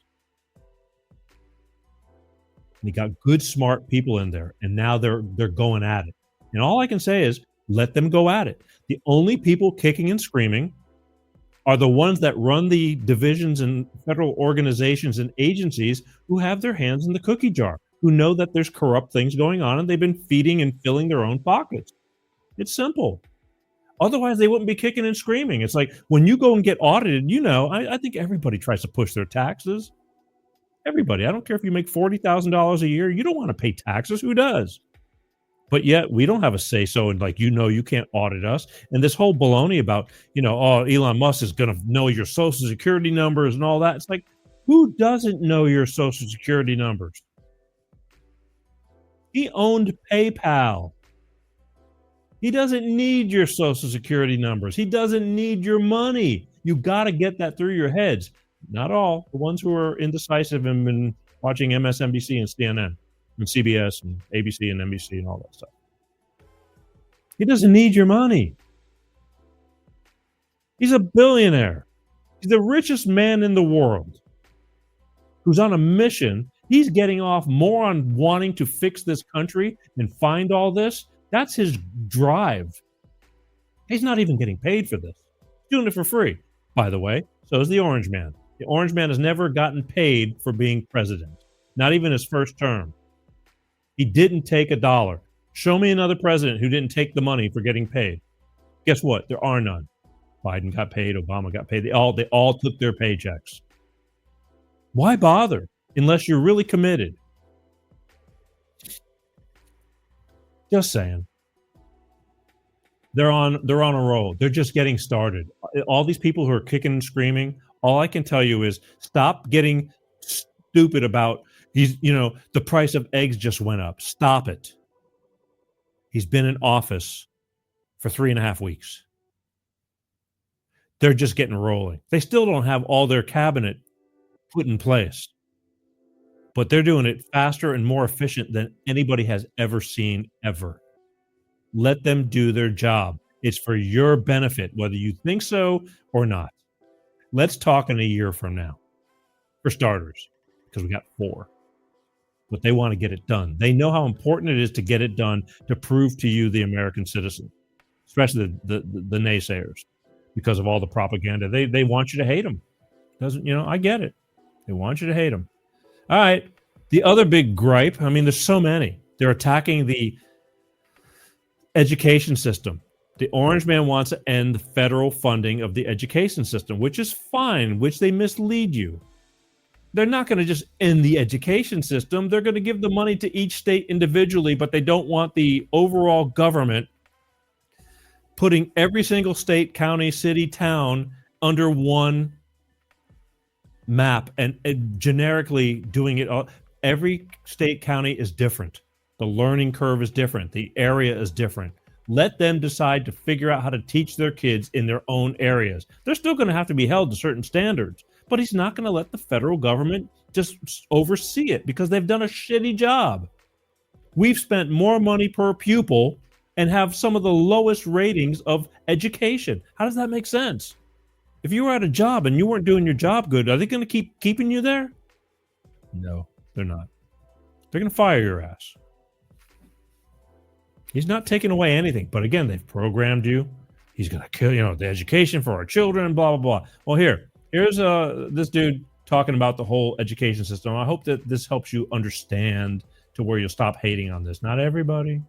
And you got good, smart people in there, and now they're going at it. And all I can say is let them go at it. The only people kicking and screaming are the ones that run the divisions and federal organizations and agencies who have their hands in the cookie jar, who know that there's corrupt things going on, and they've been feeding and filling their own pockets. It's simple. Otherwise, they wouldn't be kicking and screaming. It's like when you go and get audited, I think everybody tries to push their taxes. Everybody. I don't care if you make $40,000 a year. You don't want to pay taxes. Who does? But yet we don't have a say-so, and you can't audit us. And this whole baloney about, Elon Musk is going to know your social security numbers and all that. It's like, who doesn't know your social security numbers? He owned PayPal. He doesn't need your social security numbers. He doesn't need your money. You got to get that through your heads. Not all. The ones who are indecisive and been watching MSNBC and CNN and CBS and ABC and NBC and all that stuff. He doesn't need your money. He's a billionaire. He's the richest man in the world who's on a mission. He's getting off more on wanting to fix this country and find all this. That's his drive. He's not even getting paid for this. He's doing it for free, by the way. So is the Orange Man. The Orange Man has never gotten paid for being president, not even his first term. He didn't take $1. Show me another president who didn't take the money for getting paid. Guess what? There are none. Biden got paid. Obama got paid. They all took their paychecks. Why bother unless you're really committed? Just saying. They're on a roll. They're just getting started. All these people who are kicking and screaming, all I can tell you is stop getting stupid about the price of eggs just went up. Stop it. He's been in office for 3.5 weeks. They're just getting rolling. They still don't have all their cabinet put in place, but they're doing it faster and more efficient than anybody has ever seen ever. Let them do their job. It's for your benefit, whether you think so or not. Let's talk in a year from now, for starters, because we got 4. But they want to get it done. They know how important it is to get it done to prove to you, the American citizen, especially the naysayers, because of all the propaganda. They want you to hate them. I get it. They want you to hate them. All right. The other big gripe, there's so many. They're attacking the education system. The Orange Man wants to end the federal funding of the education system, which is fine, which they mislead you. They're not going to just end the education system. They're going to give the money to each state individually, but they don't want the overall government putting every single state, county, city, town under one map and generically doing it all. Every state, county is different. The learning curve is different. The area is different. Let them decide to figure out how to teach their kids in their own areas. They're still going to have to be held to certain standards, but he's not going to let the federal government just oversee it because they've done a shitty job. We've spent more money per pupil and have some of the lowest ratings of education. How does that make sense? If you were at a job and you weren't doing your job good, are they going to keep keeping you there? No, they're not. They're going to fire your ass. He's not taking away anything. But again, they've programmed you. He's going to kill, the education for our children, blah, blah, blah. Well, here's this dude talking about the whole education system. I hope that this helps you understand to where you'll stop hating on this. Not everybody,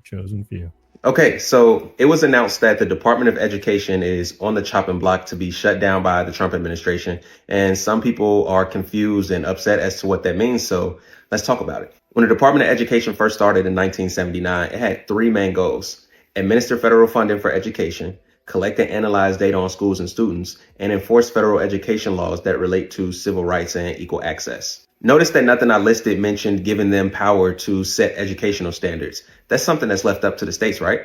chosen few. Okay, so it was announced that the Department of Education is on the chopping block to be shut down by the Trump administration. And some people are confused and upset as to what that means. So let's talk about it. When the Department of Education first started in 1979, it had 3 main goals: administer federal funding for education, collect and analyze data on schools and students, and enforce federal education laws that relate to civil rights and equal access. Notice that nothing I listed mentioned giving them power to set educational standards. That's something that's left up to the states, right?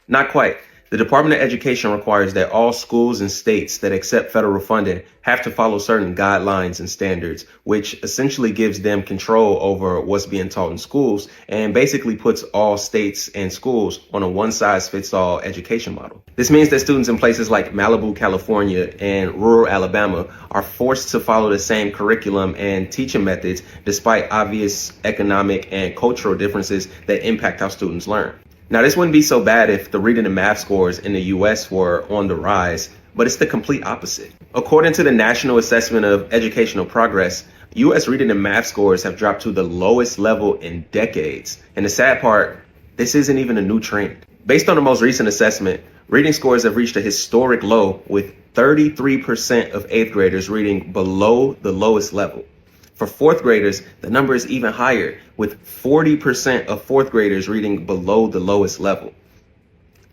Not quite. The Department of Education requires that all schools and states that accept federal funding have to follow certain guidelines and standards, which essentially gives them control over what's being taught in schools and basically puts all states and schools on a one-size-fits-all education model. This means that students in places like Malibu, California and rural Alabama are forced to follow the same curriculum and teaching methods despite obvious economic and cultural differences that impact how students learn. Now, this wouldn't be so bad if the reading and math scores in the U.S. were on the rise, but it's the complete opposite. According to the National Assessment of Educational Progress, U.S. reading and math scores have dropped to the lowest level in decades. And the sad part, this isn't even a new trend. Based on the most recent assessment, reading scores have reached a historic low, with 33% of 8th graders reading below the lowest level. For 4th graders, the number is even higher, with 40% of 4th graders reading below the lowest level.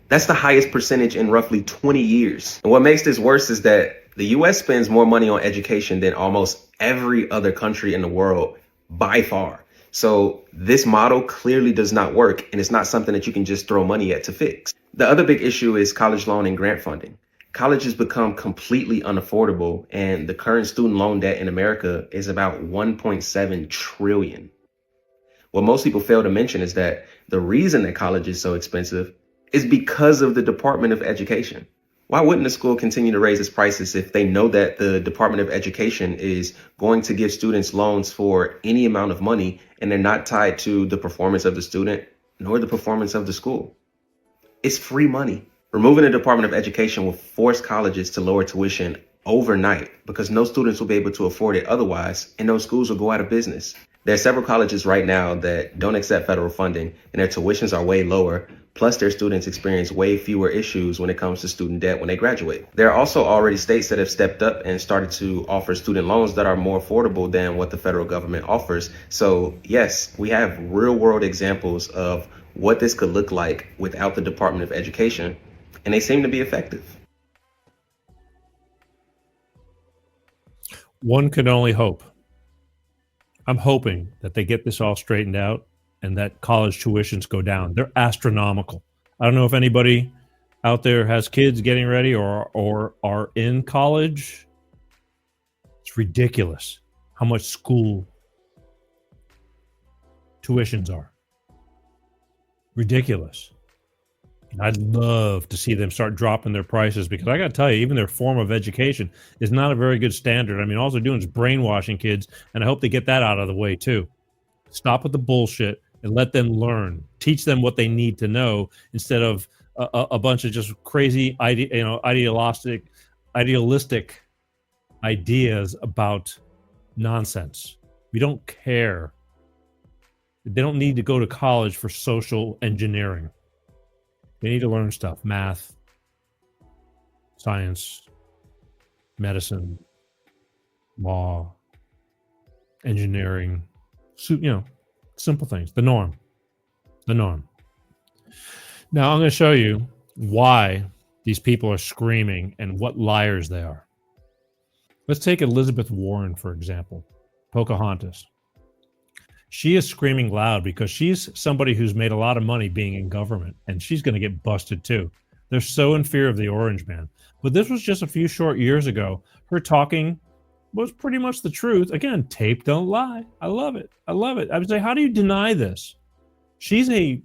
That's the highest percentage in roughly 20 years. And what makes this worse is that the US spends more money on education than almost every other country in the world by far. So this model clearly does not work, and it's not something that you can just throw money at to fix. The other big issue is college loan and grant funding. College has become completely unaffordable, and the current student loan debt in America is about 1.7 trillion. What most people fail to mention is that the reason that college is so expensive is because of the Department of Education. Why wouldn't the school continue to raise its prices if they know that the Department of Education is going to give students loans for any amount of money and they're not tied to the performance of the student nor the performance of the school? It's free money. Removing the Department of Education will force colleges to lower tuition overnight because no students will be able to afford it otherwise, and those schools will go out of business. There are several colleges right now that don't accept federal funding, and their tuitions are way lower, plus their students experience way fewer issues when it comes to student debt when they graduate. There are also already states that have stepped up and started to offer student loans that are more affordable than what the federal government offers. So yes, we have real-world examples of what this could look like without the Department of Education, and they seem to be effective. One can only hope. I'm hoping that they get this all straightened out and that college tuitions go down. They're astronomical. I don't know if anybody out there has kids getting ready or are in college. It's ridiculous how much school tuitions are. Ridiculous. And I'd love to see them start dropping their prices, because I got to tell you, even their form of education is not a very good standard. I mean, all they're doing is brainwashing kids, and I hope they get that out of the way too. Stop with the bullshit and let them learn. Teach them what they need to know instead of a bunch of just crazy, idealistic ideas about nonsense. We don't care. They don't need to go to college for social engineering. They need to learn stuff: math, science, medicine, law, engineering, simple things. The norm. Now I'm going to show you why these people are screaming and what liars they are. Let's take Elizabeth Warren, for example, Pocahontas. She is screaming loud because she's somebody who's made a lot of money being in government, and she's going to get busted too. They're so in fear of the orange man. But this was just a few short years ago. Her talking was pretty much the truth. Again, tape don't lie. I love it. I would say, how do you deny this? She's I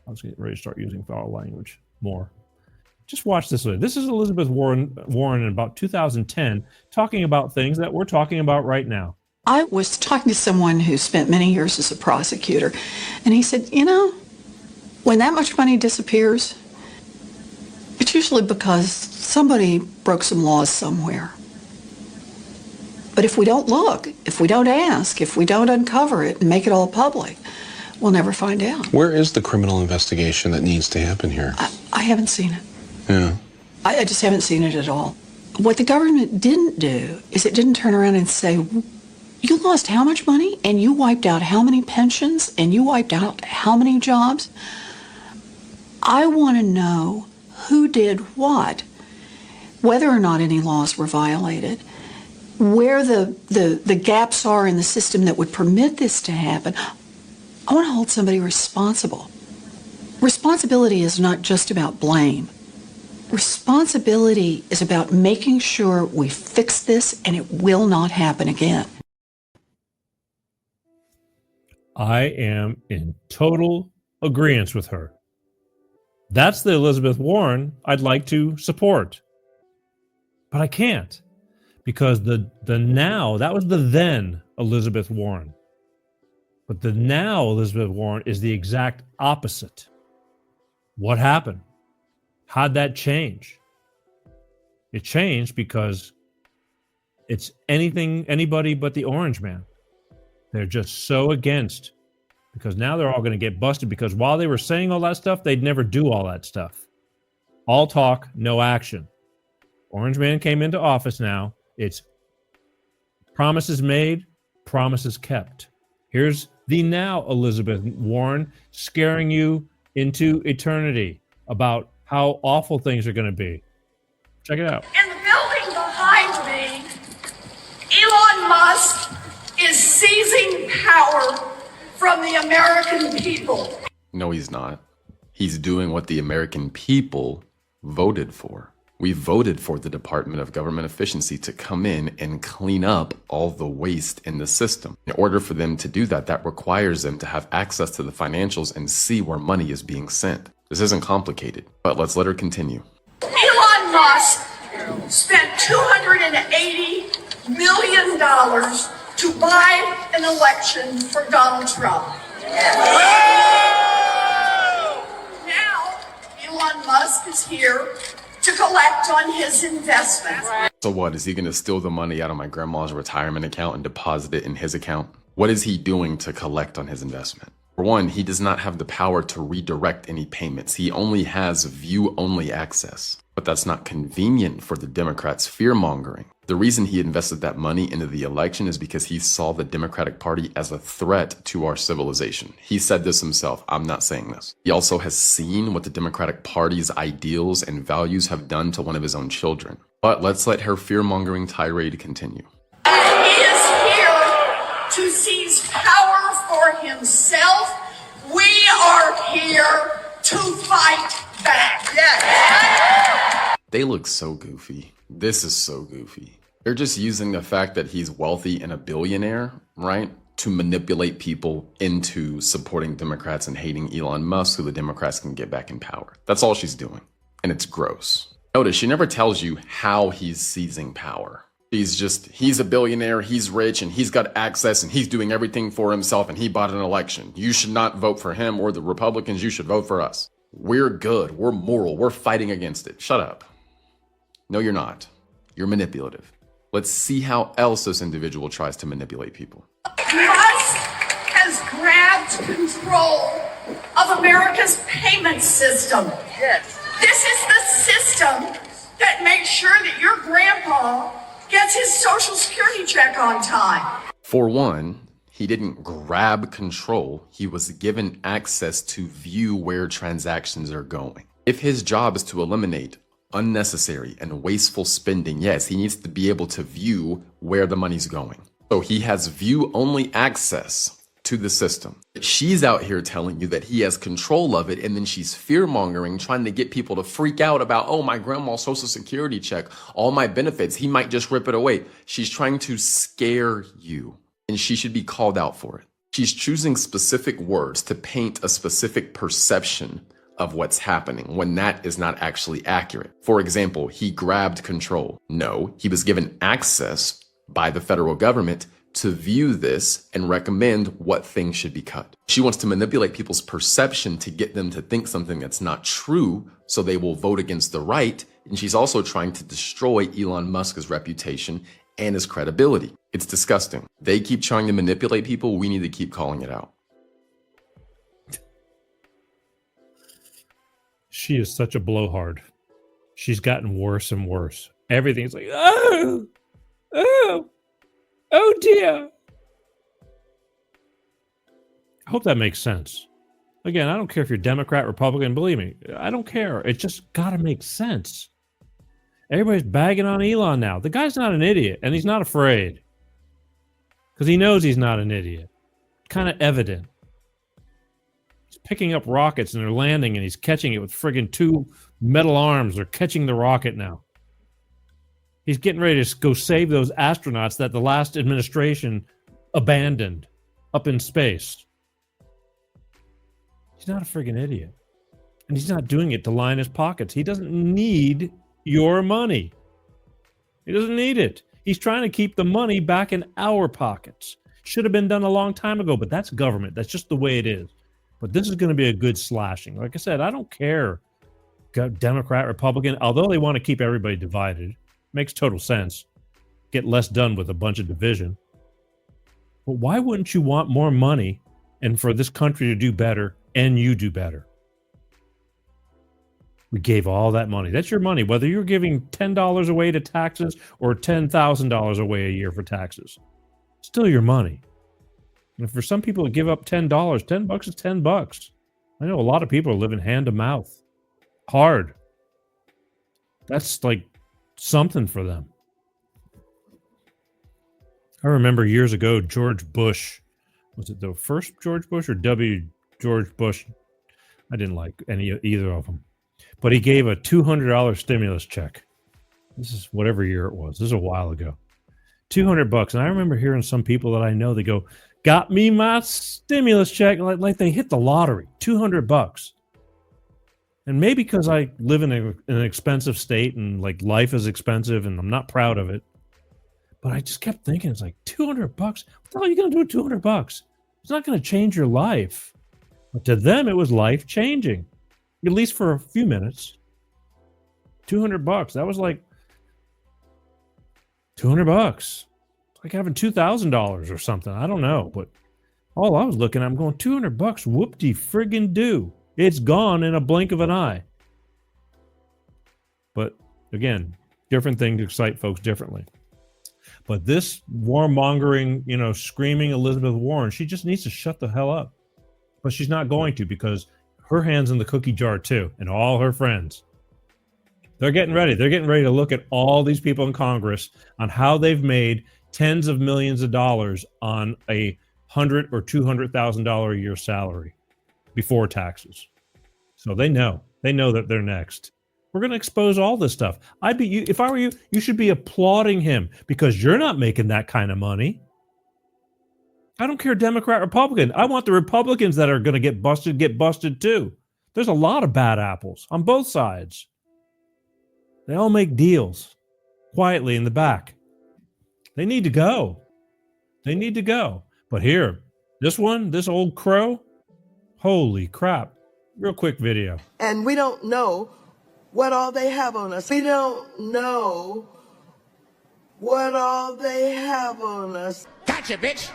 was getting ready to start using foul language more. Just watch this. This is Elizabeth Warren in about 2010 talking about things that we're talking about right now. I was talking to someone who spent many years as a prosecutor, and he said, when that much money disappears, it's usually because somebody broke some laws somewhere. But if we don't look, if we don't ask, if we don't uncover it and make it all public, we'll never find out. Where is the criminal investigation that needs to happen here? I haven't seen it. Yeah. I just haven't seen it at all. What the government didn't do is it didn't turn around and say, you lost how much money, and you wiped out how many pensions, and you wiped out how many jobs. I want to know who did what, whether or not any laws were violated, where the gaps are in the system that would permit this to happen. I want to hold somebody responsible. Responsibility is not just about blame. Responsibility is about making sure we fix this and it will not happen again. I am in total agreement with her. That's the Elizabeth Warren I'd like to support. But I can't, because the now, that was the then Elizabeth Warren. But the now Elizabeth Warren is the exact opposite. What happened? How'd that change? It changed because it's anybody but the orange man. They're just so against, because now they're all going to get busted, because while they were saying all that stuff, they'd never do all that stuff. All talk, no action. Orange man came into office now. It's promises made, promises kept. Here's the now Elizabeth Warren scaring you into eternity about how awful things are going to be. Check it out. In the building behind me, Elon Musk is seizing power from the American people. No, he's not. He's doing what the American people voted for. We voted for the Department of Government Efficiency to come in and clean up all the waste in the system. In order for them to do that, that requires them to have access to the financials and see where money is being sent. This isn't complicated, but let's let her continue. Elon Musk spent $280 million to buy an election for Donald Trump. Now, Elon Musk is here to collect on his investment. So what, is he going to steal the money out of my grandma's retirement account and deposit it in his account? What is he doing to collect on his investment? For one, he does not have the power to redirect any payments. He only has view-only access. But that's not convenient for the Democrats' fear-mongering. The reason he invested that money into the election is because he saw the Democratic Party as a threat to our civilization. He said this himself. I'm not saying this. He also has seen what the Democratic Party's ideals and values have done to one of his own children. But let's let her fear-mongering tirade continue. He is here to seize power for himself. We are here to fight back. Yes. They look so goofy. This is so goofy. They're just using the fact that he's wealthy and a billionaire, right, to manipulate people into supporting Democrats and hating Elon Musk so the Democrats can get back in power. That's all she's doing. And it's gross. Notice she never tells you how he's seizing power. He's a billionaire, he's rich, and he's got access, and he's doing everything for himself, and he bought an election. You should not vote for him or the Republicans. You should vote for us. We're good. We're moral. We're fighting against it. Shut up. No, you're not. You're manipulative. Let's see how else this individual tries to manipulate people. Musk has grabbed control of America's payment system. Yes. This is the system that makes sure that your grandpa gets his Social Security check on time. For one, he didn't grab control. He was given access to view where transactions are going. If his job is to eliminate unnecessary and wasteful spending, yes, he needs to be able to view where the money's going. So he has view-only access to the system. She's out here telling you that he has control of it, and then she's fear-mongering, trying to get people to freak out about, oh, my grandma's Social Security check, all my benefits, he might just rip it away. She's trying to scare you, and she should be called out for it. She's choosing specific words to paint a specific perception of what's happening when that is not actually accurate. For example, he grabbed control. No, he was given access by the federal government to view this and recommend what things should be cut. She wants to manipulate people's perception to get them to think something that's not true, so they will vote against the right. And she's also trying to destroy Elon Musk's reputation and his credibility. It's disgusting. They keep trying to manipulate people. We need to keep calling it out. She is such a blowhard. She's gotten worse and worse. Everything's like, oh dear. I hope that makes sense. Again, I don't care if you're Democrat, Republican, believe me, I don't care. It just got to make sense. Everybody's bagging on Elon now. The guy's not an idiot, and he's not afraid. Because he knows he's not an idiot. Kind of evident. He's picking up rockets and they're landing and he's catching it with friggin' 2 metal arms. They're catching the rocket now. He's getting ready to go save those astronauts that the last administration abandoned up in space. He's not a friggin' idiot. And he's not doing it to line his pockets. He doesn't need your money. He doesn't need it. He's trying to keep the money back in our pockets. Should have been done a long time ago, but that's government. That's just the way it is. But this is going to be a good slashing. Like I said, I don't care, Democrat, Republican, although they want to keep everybody divided. Makes total sense. Get less done with a bunch of division. But why wouldn't you want more money and for this country to do better and you do better? We gave all that money. That's your money, whether you're giving $10 away to taxes or $10,000 away a year for taxes. Still your money. And for some people to give up $10, $10 is $10. I know a lot of people are living hand to mouth. Hard. That's like something for them. I remember years ago, George Bush, was it the first George Bush or George Bush? I didn't like either of them. But he gave a $200 stimulus check. This is whatever year it was. This is a while ago. $200. And I remember hearing some people that I know, they go, got me my stimulus check. Like they hit the lottery. $200. And maybe because I live in an expensive state and like life is expensive and I'm not proud of it. But I just kept thinking, it's like $200. What the hell are you going to do with $200? It's not going to change your life. But to them, it was life changing. At least for a few minutes. $200. That was like $200. It's like having $2,000 or something. I don't know. But all I was looking at, I'm going, $200. Whoop-de friggin' do. It's gone in a blink of an eye. But again, different things excite folks differently. But this warmongering, screaming Elizabeth Warren, she just needs to shut the hell up. But she's not going to, because her hand's in the cookie jar too, and all her friends. They're getting ready. They're getting ready to look at all these people in Congress on how they've made tens of millions of dollars on a $100,000 or $200,000 a year salary before taxes. So they know that they're next. We're going to expose all this stuff. If I were you, you should be applauding him because you're not making that kind of money. I don't care Democrat, Republican. I want the Republicans that are going to get busted too. There's a lot of bad apples on both sides. They all make deals quietly in the back. They need to go. But here, this old crow, holy crap. Real quick video. And we don't know what all they have on us. We don't know what all they have on us. Gotcha, bitch.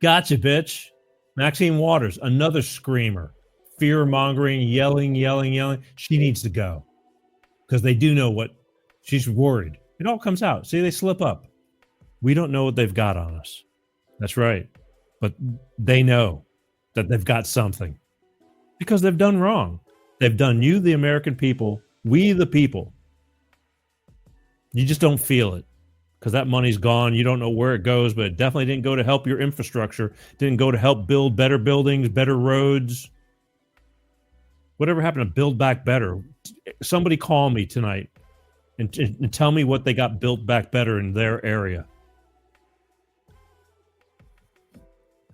Gotcha, bitch. Maxine Waters, another screamer. Fear-mongering, yelling. She needs to go. Because they do know what she's worried. It all comes out. See, they slip up. We don't know what they've got on us. That's right. But they know that they've got something. Because they've done wrong. They've done you, the American people, we, the people. You just don't feel it. Because that money's gone. You don't know where it goes, but it definitely didn't go to help your infrastructure. Didn't go to help build better buildings, better roads. Whatever happened to Build Back Better? Somebody call me tonight and tell me what they got built back better in their area.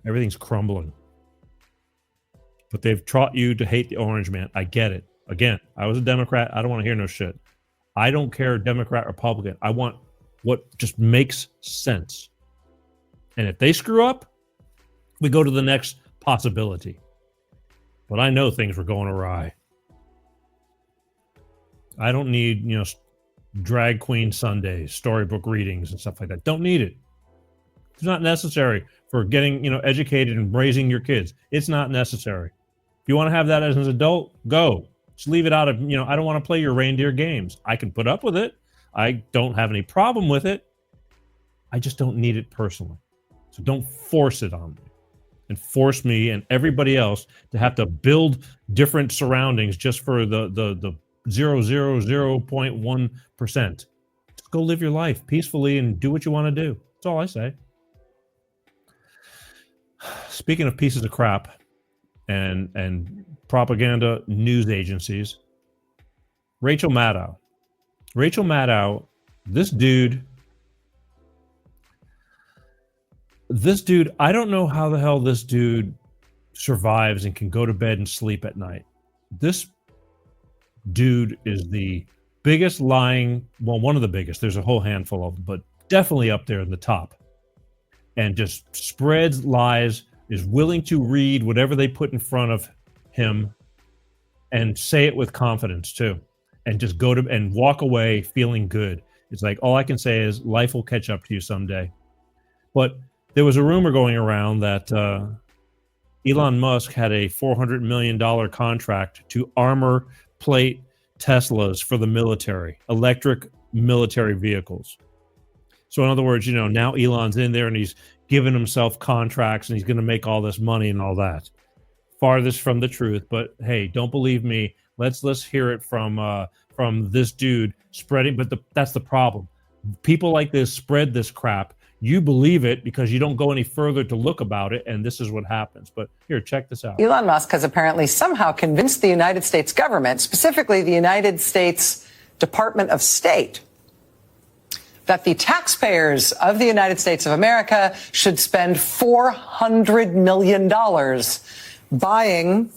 Everything's crumbling. But they've taught you to hate the orange man. I get it. Again, I was a Democrat. I don't want to hear no shit. I don't care Democrat, Republican. I want what just makes sense. And if they screw up, we go to the next possibility. But I know things were going awry. I don't need, drag queen Sundays, storybook readings and stuff like that. Don't need it. It's not necessary for getting, educated and raising your kids. It's not necessary. If you want to have that as an adult, go. Just leave it out of, I don't want to play your reindeer games. I can put up with it. I don't have any problem with it. I just don't need it personally. So don't force it on me and force me and everybody else to have to build different surroundings just for the 0.1%. Just go live your life peacefully and do what you want to do. That's all I say. Speaking of pieces of crap and propaganda news agencies, Rachel Maddow, this dude, I don't know how the hell this dude survives and can go to bed and sleep at night. This dude is the biggest lying, well, one of the biggest. There's a whole handful of them, but definitely up there in the top. And just spreads lies, is willing to read whatever they put in front of him and say it with confidence too. And just go to and walk away feeling good. It's like, all I can say is life will catch up to you someday. But there was a rumor going around that Elon Musk had a $400 million contract to armor plate Teslas for the military, electric military vehicles. So in other words, now Elon's in there and he's giving himself contracts and he's going to make all this money and all that. Farthest from the truth, but hey, don't believe me. Let's hear it from this dude spreading. But that's the problem. People like this spread this crap. You believe it because you don't go any further to look about it, and this is what happens. But here, check this out. Elon Musk has apparently somehow convinced the United States government, specifically the United States Department of State, that the taxpayers of the United States of America should spend $400 million buying,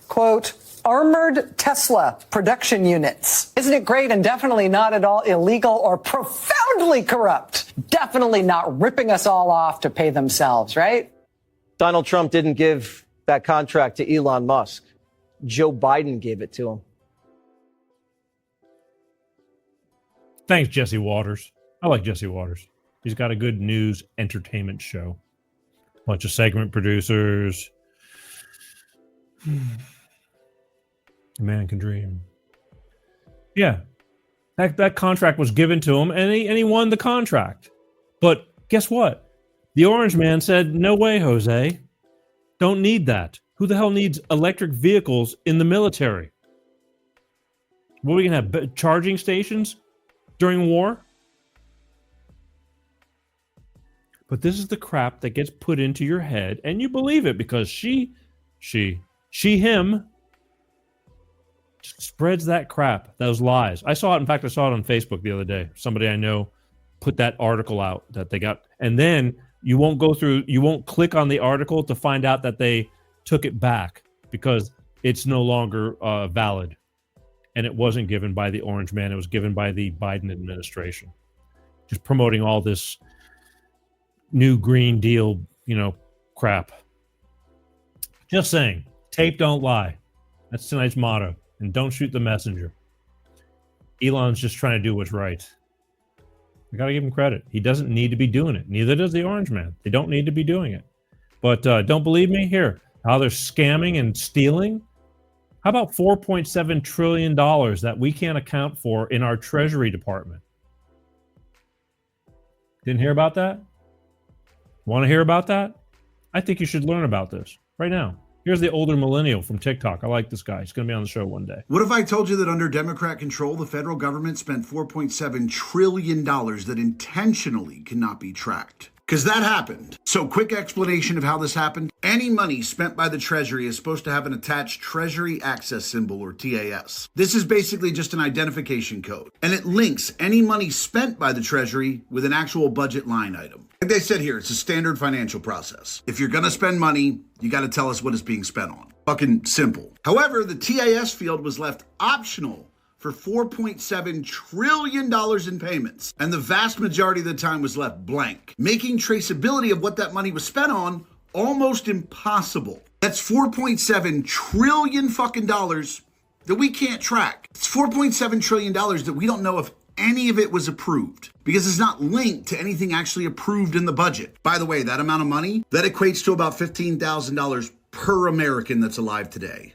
quote, armored Tesla production units. Isn't it great and definitely not at all illegal or profoundly corrupt? Definitely not ripping us all off to pay themselves, right? Donald Trump didn't give that contract to Elon Musk. Joe Biden gave it to him. Thanks, Jesse Waters. I like Jesse Waters. He's got a good news entertainment show. Bunch of segment producers. A man can dream. Yeah. That contract was given to him, and he won the contract. But guess what? The Orange Man said, no way, Jose. Don't need that. Who the hell needs electric vehicles in the military? What are we going to have? Charging stations during war? But this is the crap that gets put into your head, and you believe it because him spreads that crap, those lies. I saw it. In fact, I saw it on Facebook the other day. Somebody I know put that article out that they got, and then you won't click on the article to find out that they took it back because it's no longer valid. And it wasn't given by the Orange Man. It was given by the Biden administration. Just promoting all this new Green Deal, crap. Just saying, tape don't lie. That's tonight's motto. And don't shoot the messenger. Elon's just trying to do what's right. I got to give him credit. He doesn't need to be doing it. Neither does the Orange Man. They don't need to be doing it. But don't believe me? Here, how they're scamming and stealing. How about $4.7 trillion that we can't account for in our Treasury Department? Didn't hear about that? Want to hear about that? I think you should learn about this right now. Here's the older millennial from TikTok. I like this guy. He's going to be on the show one day. What if I told you that under Democrat control, the federal government spent $4.7 trillion that intentionally cannot be tracked? Because that happened. So quick explanation of how this happened. Any money spent by the Treasury is supposed to have an attached Treasury Access Symbol, or TAS. This is basically just an identification code. And it links any money spent by the Treasury with an actual budget line item. Like they said here, it's a standard financial process. If you're going to spend money, you got to tell us what it's being spent on. Fucking simple. However, the TAS field was left optional for $4.7 trillion in payments, and the vast majority of the time was left blank, making traceability of what that money was spent on almost impossible. That's $4.7 trillion fucking dollars that we can't track. It's $4.7 trillion that we don't know if any of it was approved because it's not linked to anything actually approved in the budget. By the way, that amount of money, that equates to about $15,000 per American that's alive today.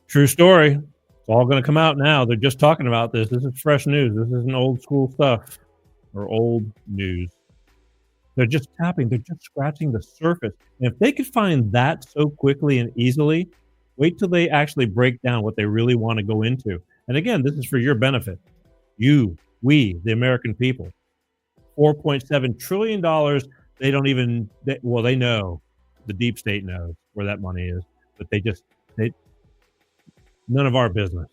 True story. It's all going to come out now. They're just talking about this. This is fresh news. This isn't old school stuff or old news. They're just tapping. They're just scratching the surface. And if they could find that so quickly and easily, wait till they actually break down what they really want to go into. And again, this is for your benefit. You, we, the American people. $4.7 trillion. They don't even, they know, the deep state knows where that money is, but none of our business.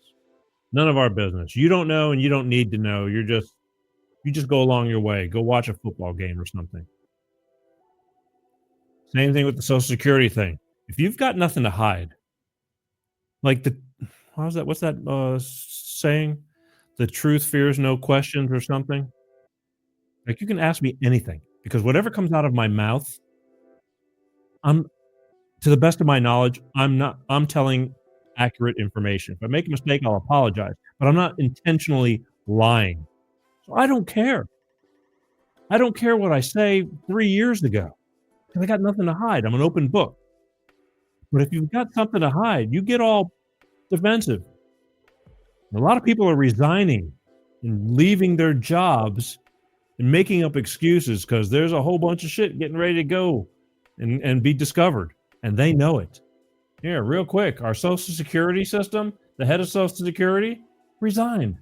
None of our business. You don't know and you don't need to know. You just go along your way. Go watch a football game or something. Same thing with the Social Security thing. If you've got nothing to hide, like what's that saying? The truth fears no questions or something. Like, you can ask me anything, because whatever comes out of my mouth, to the best of my knowledge, I'm telling accurate information. If I make a mistake, I'll apologize, but I'm not intentionally lying. So I don't care. I don't care what I say 3 years ago, because I got nothing to hide. I'm an open book. But if you've got something to hide, you get all defensive. And a lot of people are resigning and leaving their jobs and making up excuses because there's a whole bunch of shit getting ready to go and be discovered. And they know it. Here, real quick, our Social Security system, the head of Social Security, resigned.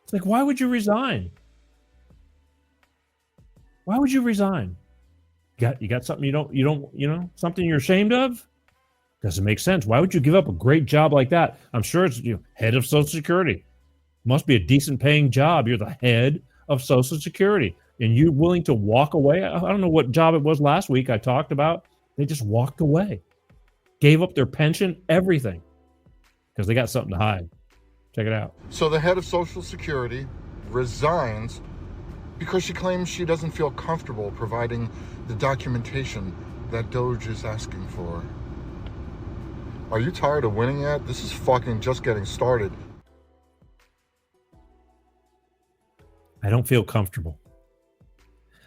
It's like, why would you resign? Why would you resign? You got something you don't, something you're ashamed of? Doesn't make sense. Why would you give up a great job like that? I'm sure it's head of Social Security. Must be a decent paying job. You're the head of Social Security. And you're willing to walk away? I don't know what job it was last week I talked about. They just walked away. Gave up their pension, everything. Because they got something to hide. Check it out. So the head of Social Security resigns because she claims she doesn't feel comfortable providing the documentation that Doge is asking for. Are you tired of winning yet? This is fucking just getting started. I don't feel comfortable.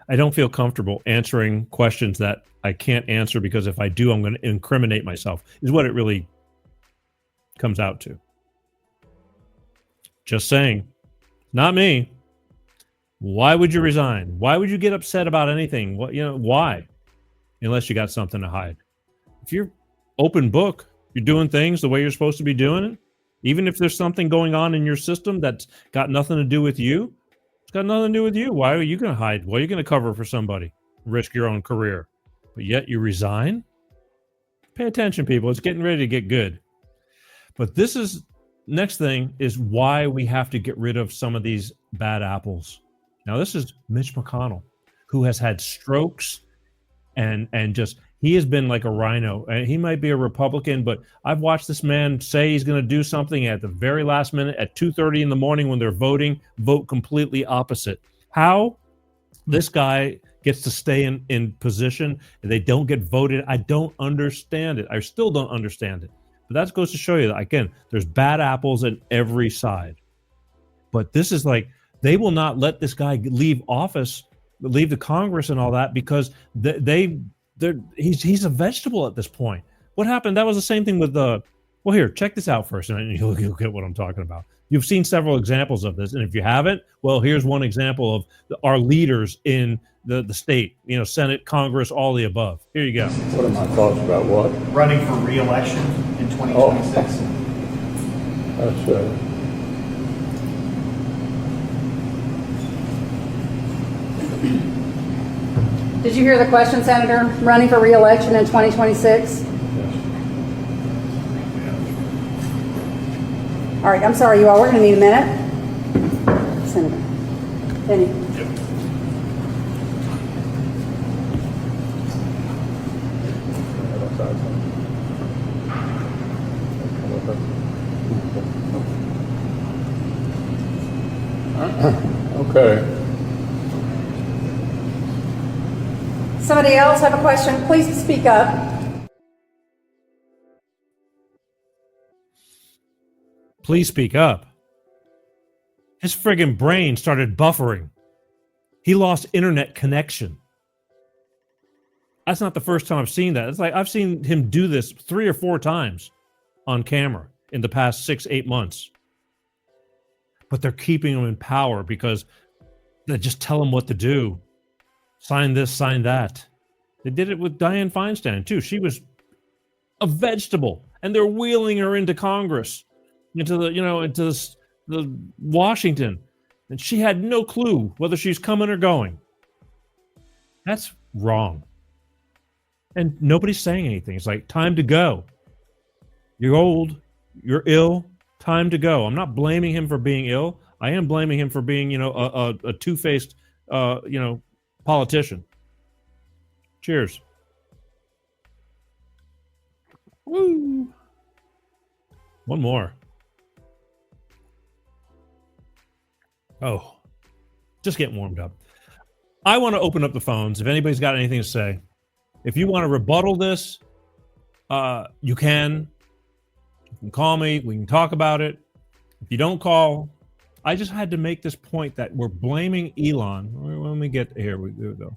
I don't feel comfortable answering questions that I can't answer, because if I do, I'm going to incriminate myself, is what it really comes out to. Just saying. Not me. Why would you resign? Why would you get upset about anything? Why? Unless you got something to hide. If you're open book, you're doing things the way you're supposed to be doing it, even if there's something going on in your system that's got nothing to do with you, it's got nothing to do with you. Why are you going to hide? Why are you going to cover for somebody? Risk your own career. But yet you resign? Pay attention, people. It's getting ready to get good. But next thing is why we have to get rid of some of these bad apples. Now, this is Mitch McConnell, who has had strokes and just, he has been like a rhino. And he might be a Republican, but I've watched this man say he's going to do something at the very last minute at 2:30 in the morning when they're voting, vote completely opposite. How this guy gets to stay in position and they don't get voted, I don't understand it. I still don't understand it. But that goes to show you that, again, there's bad apples in every side. But this is like, they will not let this guy leave office, leave the Congress and all that, because he's a vegetable at this point. What happened? That was the same thing with well, here, check this out first, and you'll get what I'm talking about. You've seen several examples of this, and if you haven't, well, here's one example of our leaders in the state, Senate, Congress, all the above. Here you go. What are my thoughts about what? Running for re-election in 2026. That's Did you hear the question, Senator? Running for re-election in 2026? All right, I'm sorry, you all. We're going to need a minute. Senator Penny. Okay. Somebody else have a question? Please speak up. Please speak up. His friggin' brain started buffering. He lost internet connection. That's not the first time I've seen that. It's like I've seen him do this 3 or 4 times on camera in the past 6-8 months. But they're keeping him in power because they just tell him what to do. Sign this, sign that. They did it with Dianne Feinstein, too. She was a vegetable, and they're wheeling her into Congress, into the Washington. And she had no clue whether she's coming or going. That's wrong. And nobody's saying anything. It's like, time to go. You're old. You're ill. Time to go. I'm not blaming him for being ill. I am blaming him for being, a two-faced, politician. Cheers. Woo. One more. Oh, just getting warmed up. I want to open up the phones. If anybody's got anything to say, if you want to rebuttal this, you can. You can call me. We can talk about it. If you don't call, I just had to make this point that we're blaming Elon. Let me get here. There we go.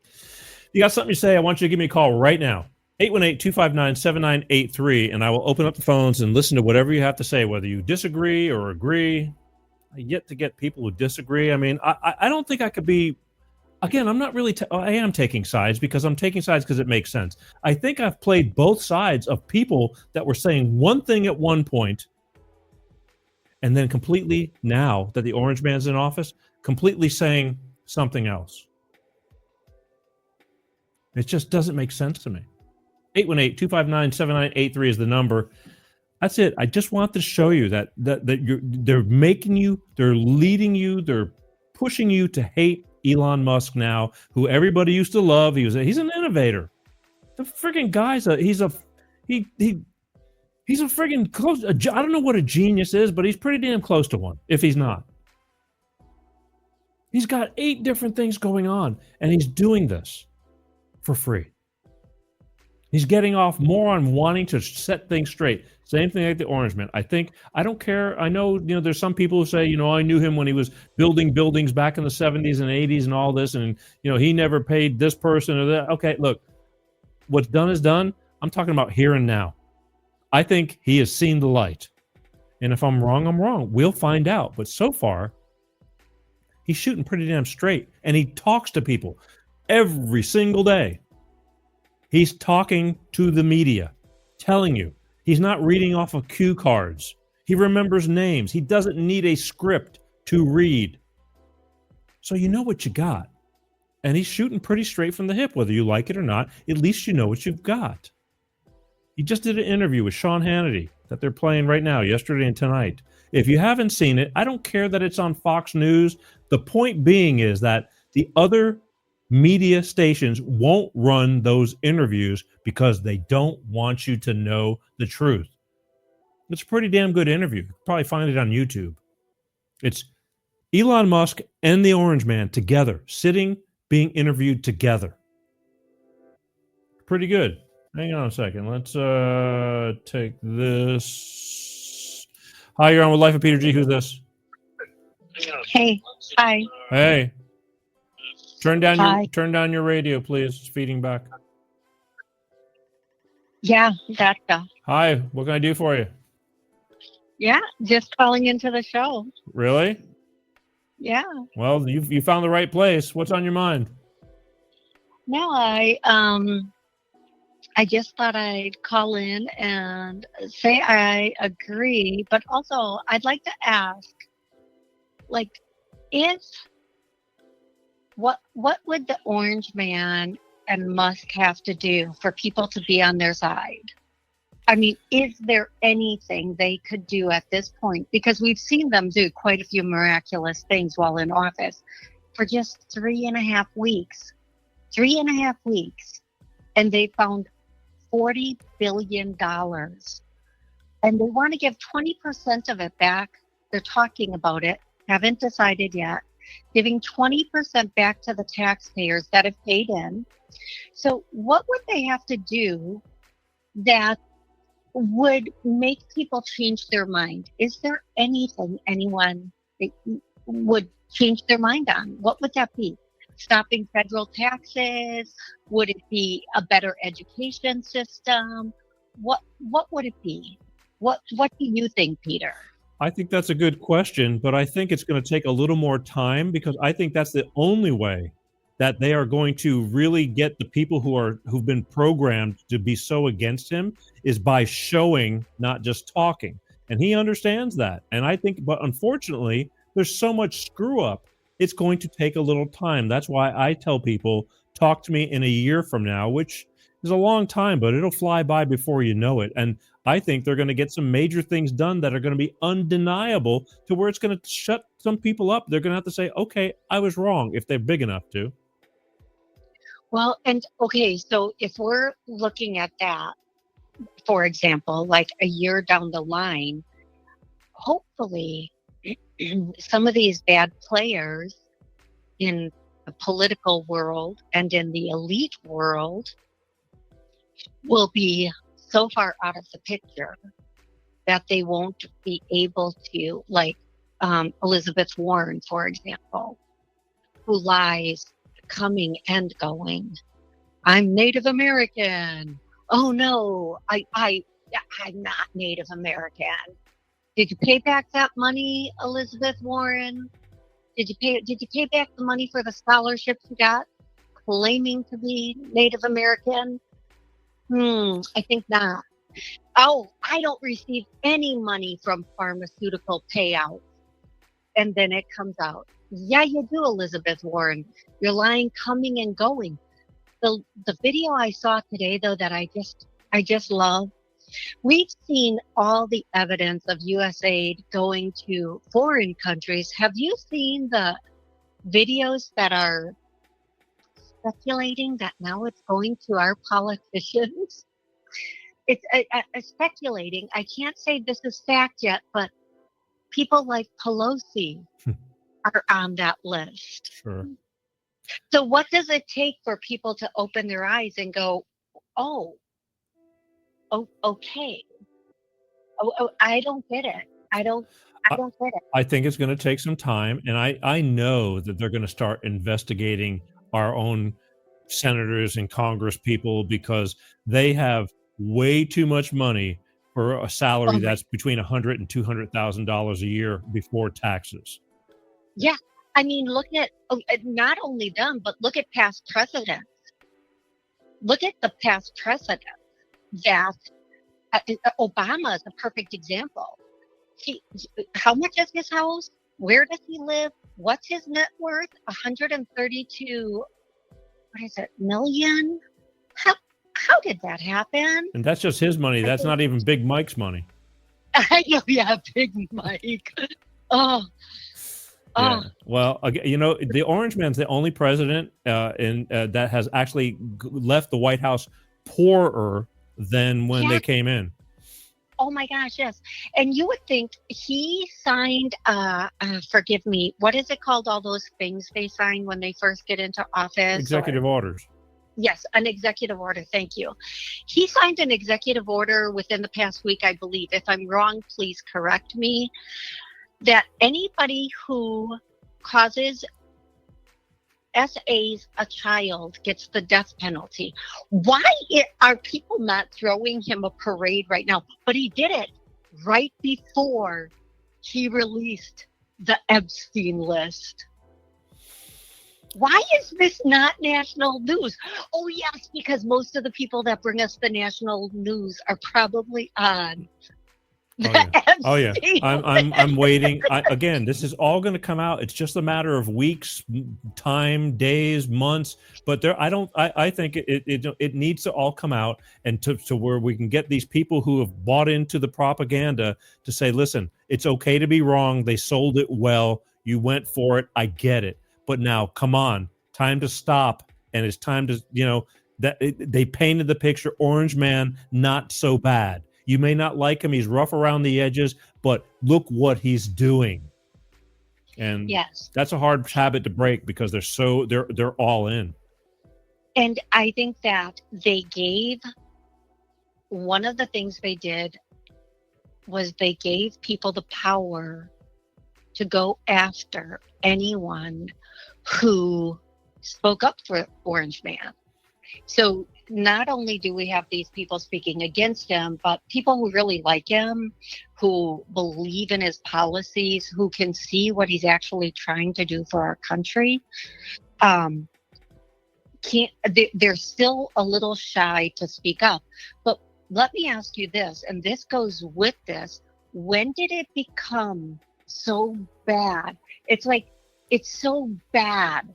If you got something to say, I want you to give me a call right now. 818-259-7983, and I will open up the phones and listen to whatever you have to say, whether you disagree or agree. I yet to get people who disagree. I mean, I don't think I could be, again, I'm not really, I am taking sides because I'm taking sides because it makes sense. I think I've played both sides of people that were saying one thing at one point and then completely, now that the orange man's in office, completely saying something else. It just doesn't make sense to me. 818-259-7983 is the number. That's it. I just want to show you that they're making you, they're leading you, they're pushing you to hate Elon Musk now, who everybody used to love. He's an innovator. The freaking guy's he's a freaking close. I don't know what a genius is, but he's pretty damn close to one. If he's not, he's got 8 different things going on, and he's doing this for free. He's getting off more on wanting to set things straight. Same thing like the orange man. I don't care. I know, there's some people who say, I knew him when he was building buildings back in the 70s and 80s and all this. And, he never paid this person or that. Okay, look, what's done is done. I'm talking about here and now. I think he has seen the light. And if I'm wrong, I'm wrong. We'll find out. But so far, he's shooting pretty damn straight. And he talks to people every single day. He's talking to the media, telling you. He's not reading off of cue cards. He remembers names. He doesn't need a script to read. So you know what you got. And he's shooting pretty straight from the hip, whether you like it or not. At least you know what you've got. He just did an interview with Sean Hannity that they're playing right now, yesterday and tonight. If you haven't seen it, I don't care that it's on Fox News. The point being is that the other media stations won't run those interviews because they don't want you to know the truth. It's a pretty damn good interview. You'll probably find it on YouTube. It's Elon Musk and the Orange Man together, sitting, being interviewed together. Pretty good. Hang on a second. Let's take this. Hi, you're on with Life of Peter G. Who's this? Hey. Hi. Hey. Turn down your radio, please. It's feeding back. Yeah, gotcha. Hi, what can I do for you? Yeah, just calling into the show. Really? Yeah. Well, you found the right place. What's on your mind? No, I just thought I'd call in and say I agree, but also I'd like to ask, what would the Orange Man and Musk have to do for people to be on their side? I mean, is there anything they could do at this point? Because we've seen them do quite a few miraculous things while in office for just 3.5 weeks. 3.5 weeks. And they found $40 billion. And they want to give 20% of it back. They're talking about it. Haven't decided yet. Giving 20% back to the taxpayers that have paid in. So what would they have to do that would make people change their mind? Is there anything anyone would change their mind on? What would that be? Stopping federal taxes? Would it be a better education system? What would it be? What do you think, Peter? I think that's a good question, but I think it's going to take a little more time because I think that's the only way that they are going to really get the people who've been programmed to be so against him is by showing, not just talking. And he understands that. And I think, but unfortunately, There's so much screw up. It's going to take a little time. That's why I tell people, talk to me in a year from now, which is a long time, but it'll fly by before you know it. And I think they're going to get some major things done that are going to be undeniable, to where it's going to shut some people up. They're going to have to say, okay, I was wrong, if they're big enough to. Well, and okay, so if we're looking at that, for example, like a year down the line, hopefully some of these bad players in the political world and in the elite world will be so far out of the picture that they won't be able to, like Elizabeth Warren, for example, who lies coming and going. I'm Native American. Oh no, I'm not Native American. Did you pay back that money, Elizabeth Warren? Did you pay back the money for the scholarships you got, claiming to be Native American? I think not. Oh, I don't receive any money from pharmaceutical payouts. And then it comes out. Yeah, you do, Elizabeth Warren. You're lying, coming and going. The video I saw today, though, that I just love. We've seen all the evidence of U.S. aid going to foreign countries. Have you seen the videos that are speculating that now it's going to our politicians? It's speculating. I can't say this is fact yet, but people like Pelosi are on that list. Sure. So what does it take for people to open their eyes and go, oh, okay. Oh, I don't get it. I don't get it. I think it's going to take some time, and I know that they're going to start investigating our own senators and Congress people, because they have way too much money for a salary that's between $100,000 and $200,000 a year before taxes. Yeah. I mean, look at not only them, but look at past precedents. Look at the past precedents that Obama is a perfect example. How much is his house? Where does he live? What's his net worth? 132, what is it, million? How did that happen? And that's just his money. That's not even Big Mike's money. I know, yeah, Big Mike. Oh. Yeah. Well, you know, the Orange Man's the only president that has actually left the White House poorer than when they came in. Oh my gosh, yes. And you would think he signed, forgive me, what is it called? All those things they sign when they first get into office? Executive orders. Yes, an executive order. Thank you. He signed an executive order within the past week, I believe. If I'm wrong, please correct me. That anybody who causes SAs a child gets the death penalty. Why are people not throwing him a parade right now? But he did it right before he released the Epstein list. Why is this not national news? Oh, yes, because most of the people that bring us the national news are probably on. Oh yeah. I'm waiting. Again, this is all going to come out. It's just a matter of weeks, time, days, months. But I think it needs to all come out, and to where we can get these people who have bought into the propaganda to say, listen, it's okay to be wrong. They sold it well. You went for it. I get it. But now, come on, time to stop. And it's time to, they painted the picture. Orange Man, not so bad. You may not like him. He's rough around the edges, but look what he's doing. And that's a hard habit to break, because they're all in. And I think that one of the things they did was they gave people the power to go after anyone who spoke up for Orange Man. So not only do we have these people speaking against him, but people who really like him, who believe in his policies, who can see what he's actually trying to do for our country, they're still a little shy to speak up. But let me ask you this, and this goes with this. When did it become so bad. It's like, it's so bad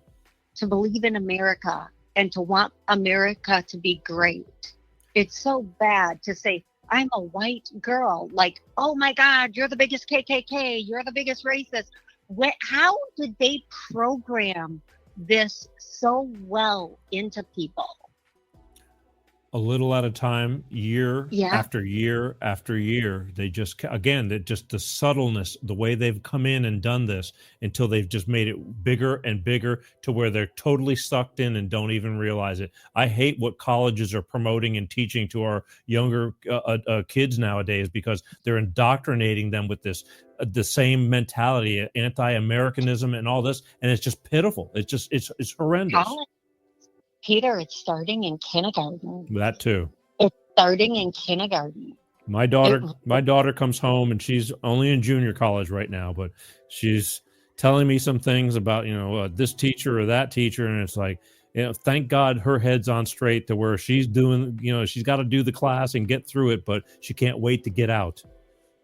to believe in America and to want America to be great. It's so bad to say, I'm a white girl. Like, oh my God, you're the biggest KKK. You're the biggest racist. How did they program this so well into people? A little at a time, year after year after year. They just, again, that just the subtleness, the way they've come in and done this until they've just made it bigger and bigger to where they're totally sucked in and don't even realize it. I hate what colleges are promoting and teaching to our younger kids nowadays, because they're indoctrinating them with this the same mentality, anti-Americanism and all this, and it's just pitiful. It's horrendous. Peter, it's starting in kindergarten. That too. It's starting in kindergarten. My daughter comes home, and she's only in junior college right now, but she's telling me some things about, this teacher or that teacher. And it's like, thank God her head's on straight to where she's doing, she's got to do the class and get through it, but she can't wait to get out,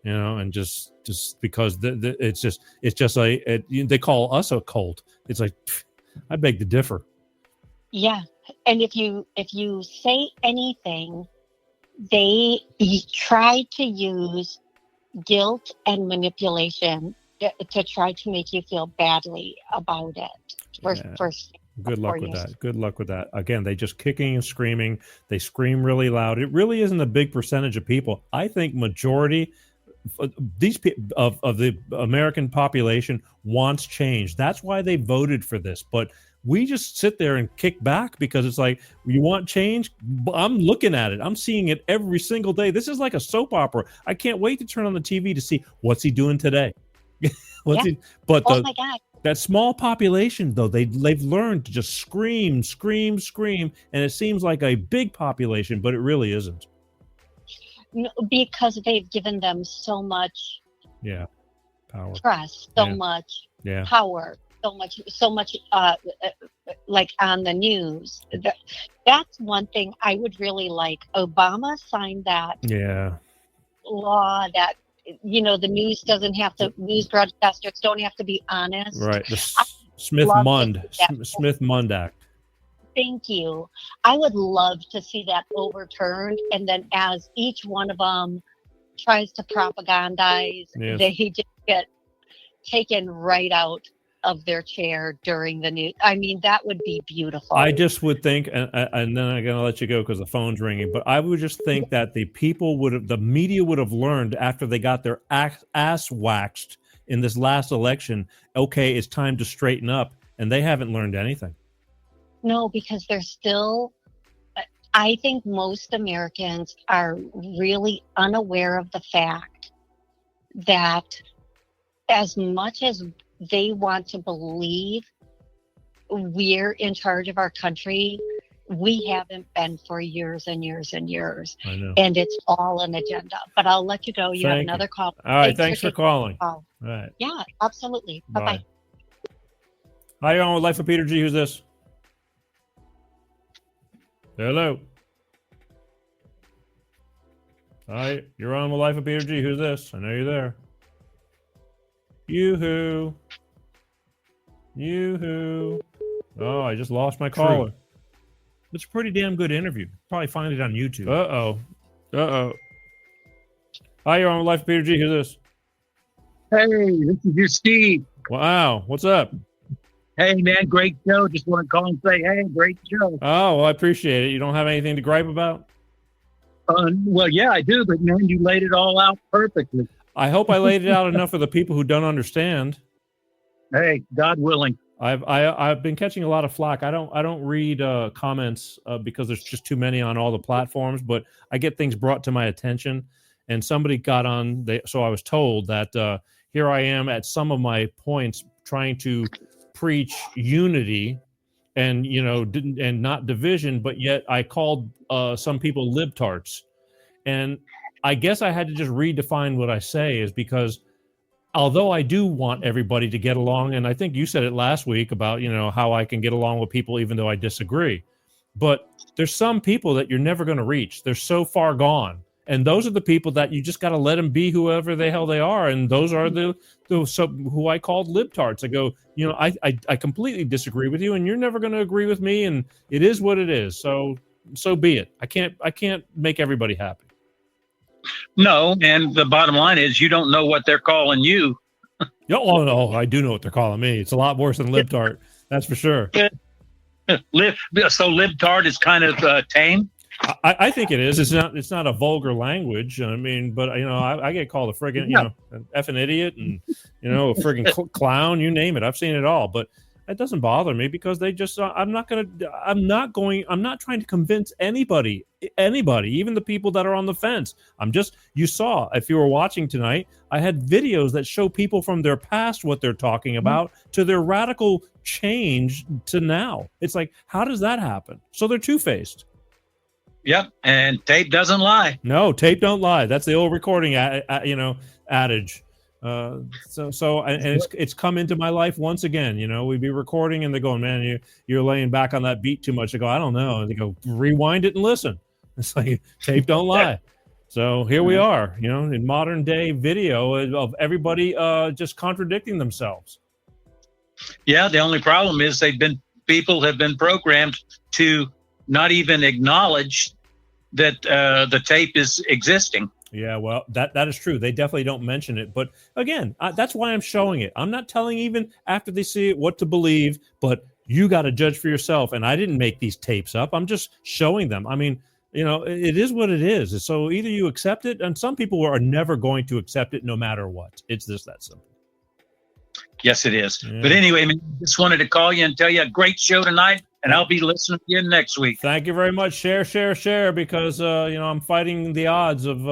and just because it's just like, they call us a cult. It's like, I beg to differ. Yeah. And if you say anything, they try to use guilt and manipulation to try to make you feel badly about it. Good luck with that. Good luck with that. Again, they just kicking and screaming. They scream really loud. It really isn't a big percentage of people. I think majority these of the American population wants change. That's why they voted for this. But we just sit there and kick back because it's like, you want change? I'm looking at it. I'm seeing it every single day. This is like a soap opera. I can't wait to turn on the TV to see what's he doing today. My God. That small population, though, they've learned to just scream, and it seems like a big population, but it really isn't. No, because they've given them so much power, trust, so much power, so much like on the news. That's one thing I would really like. Obama signed that law that the news broadcasters don't have to be honest. Right. The Smith-Mund Act. Thank you. I would love to see that overturned, and then as each one of them tries to propagandize, they just get taken right out of their chair during the news. I mean, that would be beautiful. I just would think, and then I'm going to let you go because the phone's ringing, but I would just think that the media would have learned after they got their ass waxed in this last election, okay, it's time to straighten up, and they haven't learned anything. No, because they're still, I think most Americans are really unaware of the fact that as much as they want to believe we're in charge of our country, we haven't been for years and years and years. I know. And it's all an agenda. But I'll let you go. You have another call. All right. Thanks for calling. All right. Yeah, absolutely. Bye-bye. Hi, you're on with Life of Peter G. Who's this? Hello. Hi, you're on with Life of Peter G. Who's this? I know you're there. Yoo-hoo. Oh, I just lost my caller. It's a pretty damn good interview. Probably find it on YouTube. Uh-oh. Hi, you're on with Life of Peter G. Who's this? Hey, this is your Steve. Wow, what's up? Hey, man, great show. Just want to call and say, hey, great show. Oh, well, I appreciate it. You don't have anything to gripe about? Well, yeah, I do, but man, you laid it all out perfectly. I hope I laid it out enough for the people who don't understand. Hey, God willing. I've been catching a lot of flack. I don't read comments because there's just too many on all the platforms, but I get things brought to my attention. And somebody got on, so I was told that here I am at some of my points trying to preach unity and and not division, but yet I called some people libtards. And I guess I had to just redefine what I say, is because although I do want everybody to get along, and I think you said it last week about how I can get along with people even though I disagree, but there's some people that you're never going to reach. They're so far gone, And those are the people that you just got to let them be whoever the hell they are. And those are the who I called libtards. I go, I completely disagree with you, and you're never going to agree with me, and it is what it is. So be it. I can't make everybody happy. No, and the bottom line is you don't know what they're calling you. No, I do know what they're calling me. It's a lot worse than libtard. That's for sure. So libtard is kind of tame. I think it is. It's not a vulgar language. I mean, but I get called a friggin' an effing idiot and a friggin' clown. You name it. I've seen it all. But it doesn't bother me because they just. I'm not trying to convince anybody, even the people that are on the fence. You saw, if you were watching tonight, I had videos that show people from their past what they're talking about to their radical change to now. It's like, how does that happen? So they're two-faced. Yep, and tape doesn't lie. No, tape don't lie. That's the old recording, adage. It's come into my life once again. We'd be recording and they're going, man, you're laying back on that beat too much. I go, I don't know. And they go, rewind it and listen. It's like tape don't lie. So here we are, in modern day video of everybody just contradicting themselves. Yeah, the only problem is people have been programmed to not even acknowledge that the tape is existing. Yeah, well, that is true. They definitely don't mention it. But again, that's why I'm showing it. I'm not telling even after they see it what to believe, but you got to judge for yourself. And I didn't make these tapes up. I'm just showing them. I mean, it is what it is. So either you accept it, and some people are never going to accept it no matter what. It's just that simple. Yes, it is. Yeah. But anyway, just wanted to call you and tell you a great show tonight. And I'll be listening to you next week. Thank you very much. Share, because I'm fighting the odds of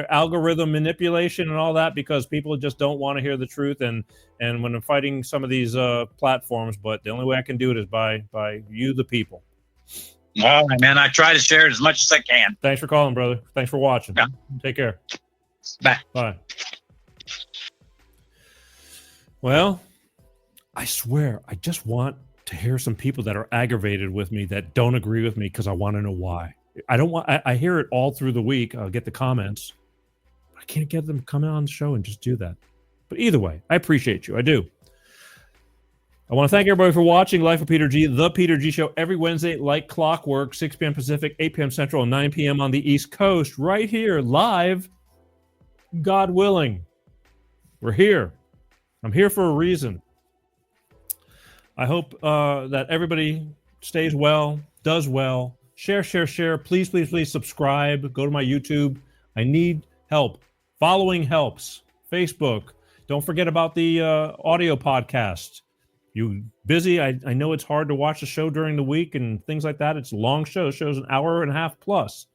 algorithm manipulation and all that, because people just don't want to hear the truth. And when I'm fighting some of these platforms, but the only way I can do it is by you, the people. All right, man. I try to share it as much as I can. Thanks for calling, brother. Thanks for watching. Yeah. Take care. Bye. Bye. Well, I swear, I just want to hear some people that are aggravated with me that don't agree with me, because I want to know why. I hear it all through the week. I'll get the comments. I can't get them to come on the show and just do that. But either way, I appreciate you. I do. I want to thank everybody for watching Life of Peter G, The Peter G Show, every Wednesday, like clockwork, 6 p.m. Pacific, 8 p.m. Central, and 9 p.m. on the East Coast, right here, live, God willing. We're here. I'm here for a reason. I hope that everybody stays well, does well. Share. Please subscribe. Go to my YouTube. I need help. Following helps. Facebook. Don't forget about the audio podcast. You busy? I know it's hard to watch the show during the week and things like that. It's a long show. Show's an hour and a half plus.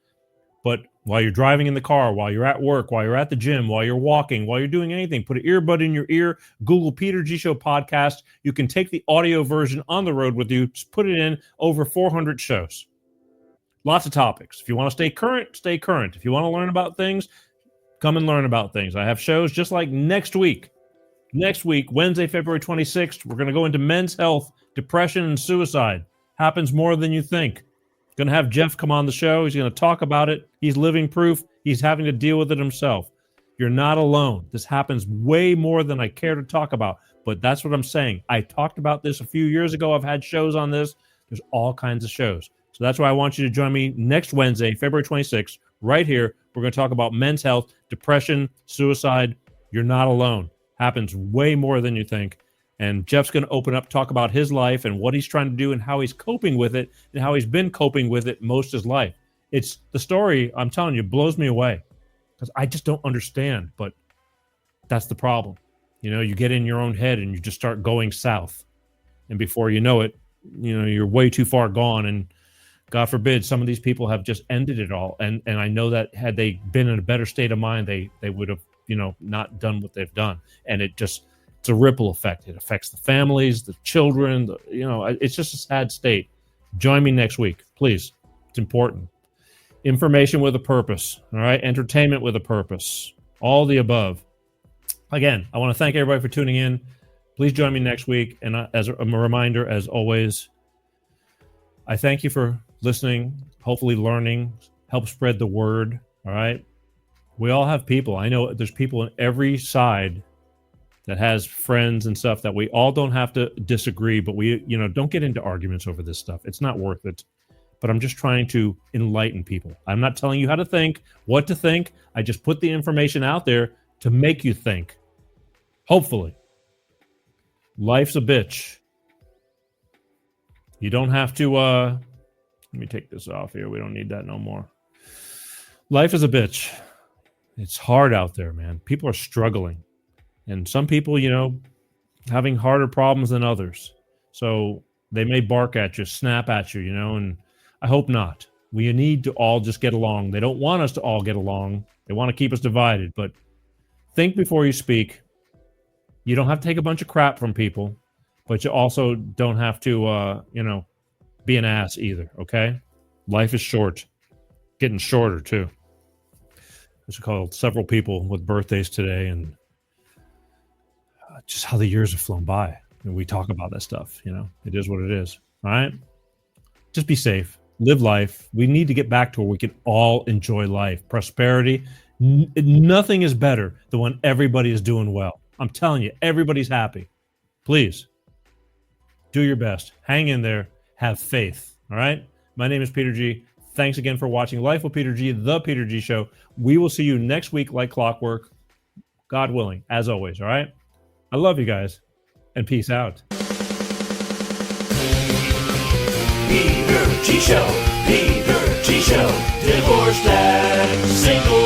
But while you're driving in the car, while you're at work, while you're at the gym, while you're walking, while you're doing anything, put an earbud in your ear, Google Peter G Show podcast. You can take the audio version on the road with you. Just put it in. Over 400 shows. Lots of topics. If you want to stay current, stay current. If you want to learn about things, come and learn about things. I have shows just like next week. Next week, Wednesday, February 26th, we're going to go into men's health, depression, and suicide. Happens more than you think. Going to have Jeff come on the show. He's going to talk about it. He's living proof. He's having to deal with it himself. You're not alone. This happens way more than I care to talk about, but that's what I'm saying. I talked about this a few years ago. I've had shows on this. There's all kinds of shows. So that's why I want you to join me next Wednesday, February 26th, right here. We're going to talk about men's health, depression, suicide. You're not alone. Happens way more than you think. And Jeff's going to open up, talk about his life and what he's trying to do and how he's coping with it and how he's been coping with it most of his life. It's the story, I'm telling you, blows me away because I just don't understand. But that's the problem. You get in your own head and you just start going south. And before you know it, you're way too far gone. And God forbid, some of these people have just ended it all. And I know that had they been in a better state of mind, they would have, not done what they've done. And it's a ripple effect. It affects the families, the children, it's just a sad state. Join me next week, please. It's important. Information with a purpose, all right? Entertainment with a purpose, all the above. Again, I want to thank everybody for tuning in. Please join me next week. And as a reminder, as always, I thank you for listening, hopefully learning, help spread the word. All right. We all have people. I know there's people on every side that has friends and stuff that we all don't have to disagree, but we, don't get into arguments over this stuff. It's not worth it. But I'm just trying to enlighten people. I'm not telling you how to think, what to think. I just put the information out there to make you think. Hopefully. Life's a bitch. You don't have to, let me take this off here. We don't need that no more. Life is a bitch. It's hard out there, man. People are struggling. And some people, having harder problems than others. So they may bark at you, snap at you, and I hope not. We need to all just get along. They don't want us to all get along. They want to keep us divided. But think before you speak. You don't have to take a bunch of crap from people, but you also don't have to, be an ass either, okay? Life is short. Getting shorter, too. There's called several people with birthdays today, and just how the years have flown by. And we talk about that stuff, It is what it is, all right? Just be safe. Live life. We need to get back to where we can all enjoy life. Prosperity. Nothing is better than when everybody is doing well. I'm telling you, everybody's happy. Please, do your best. Hang in there. Have faith, all right? My name is Peter G. Thanks again for watching Life with Peter G, The Peter G Show. We will see you next week like clockwork, God willing, as always, all right? I love you guys, and peace out. Peter G Show, Peter G Show, divorced and single.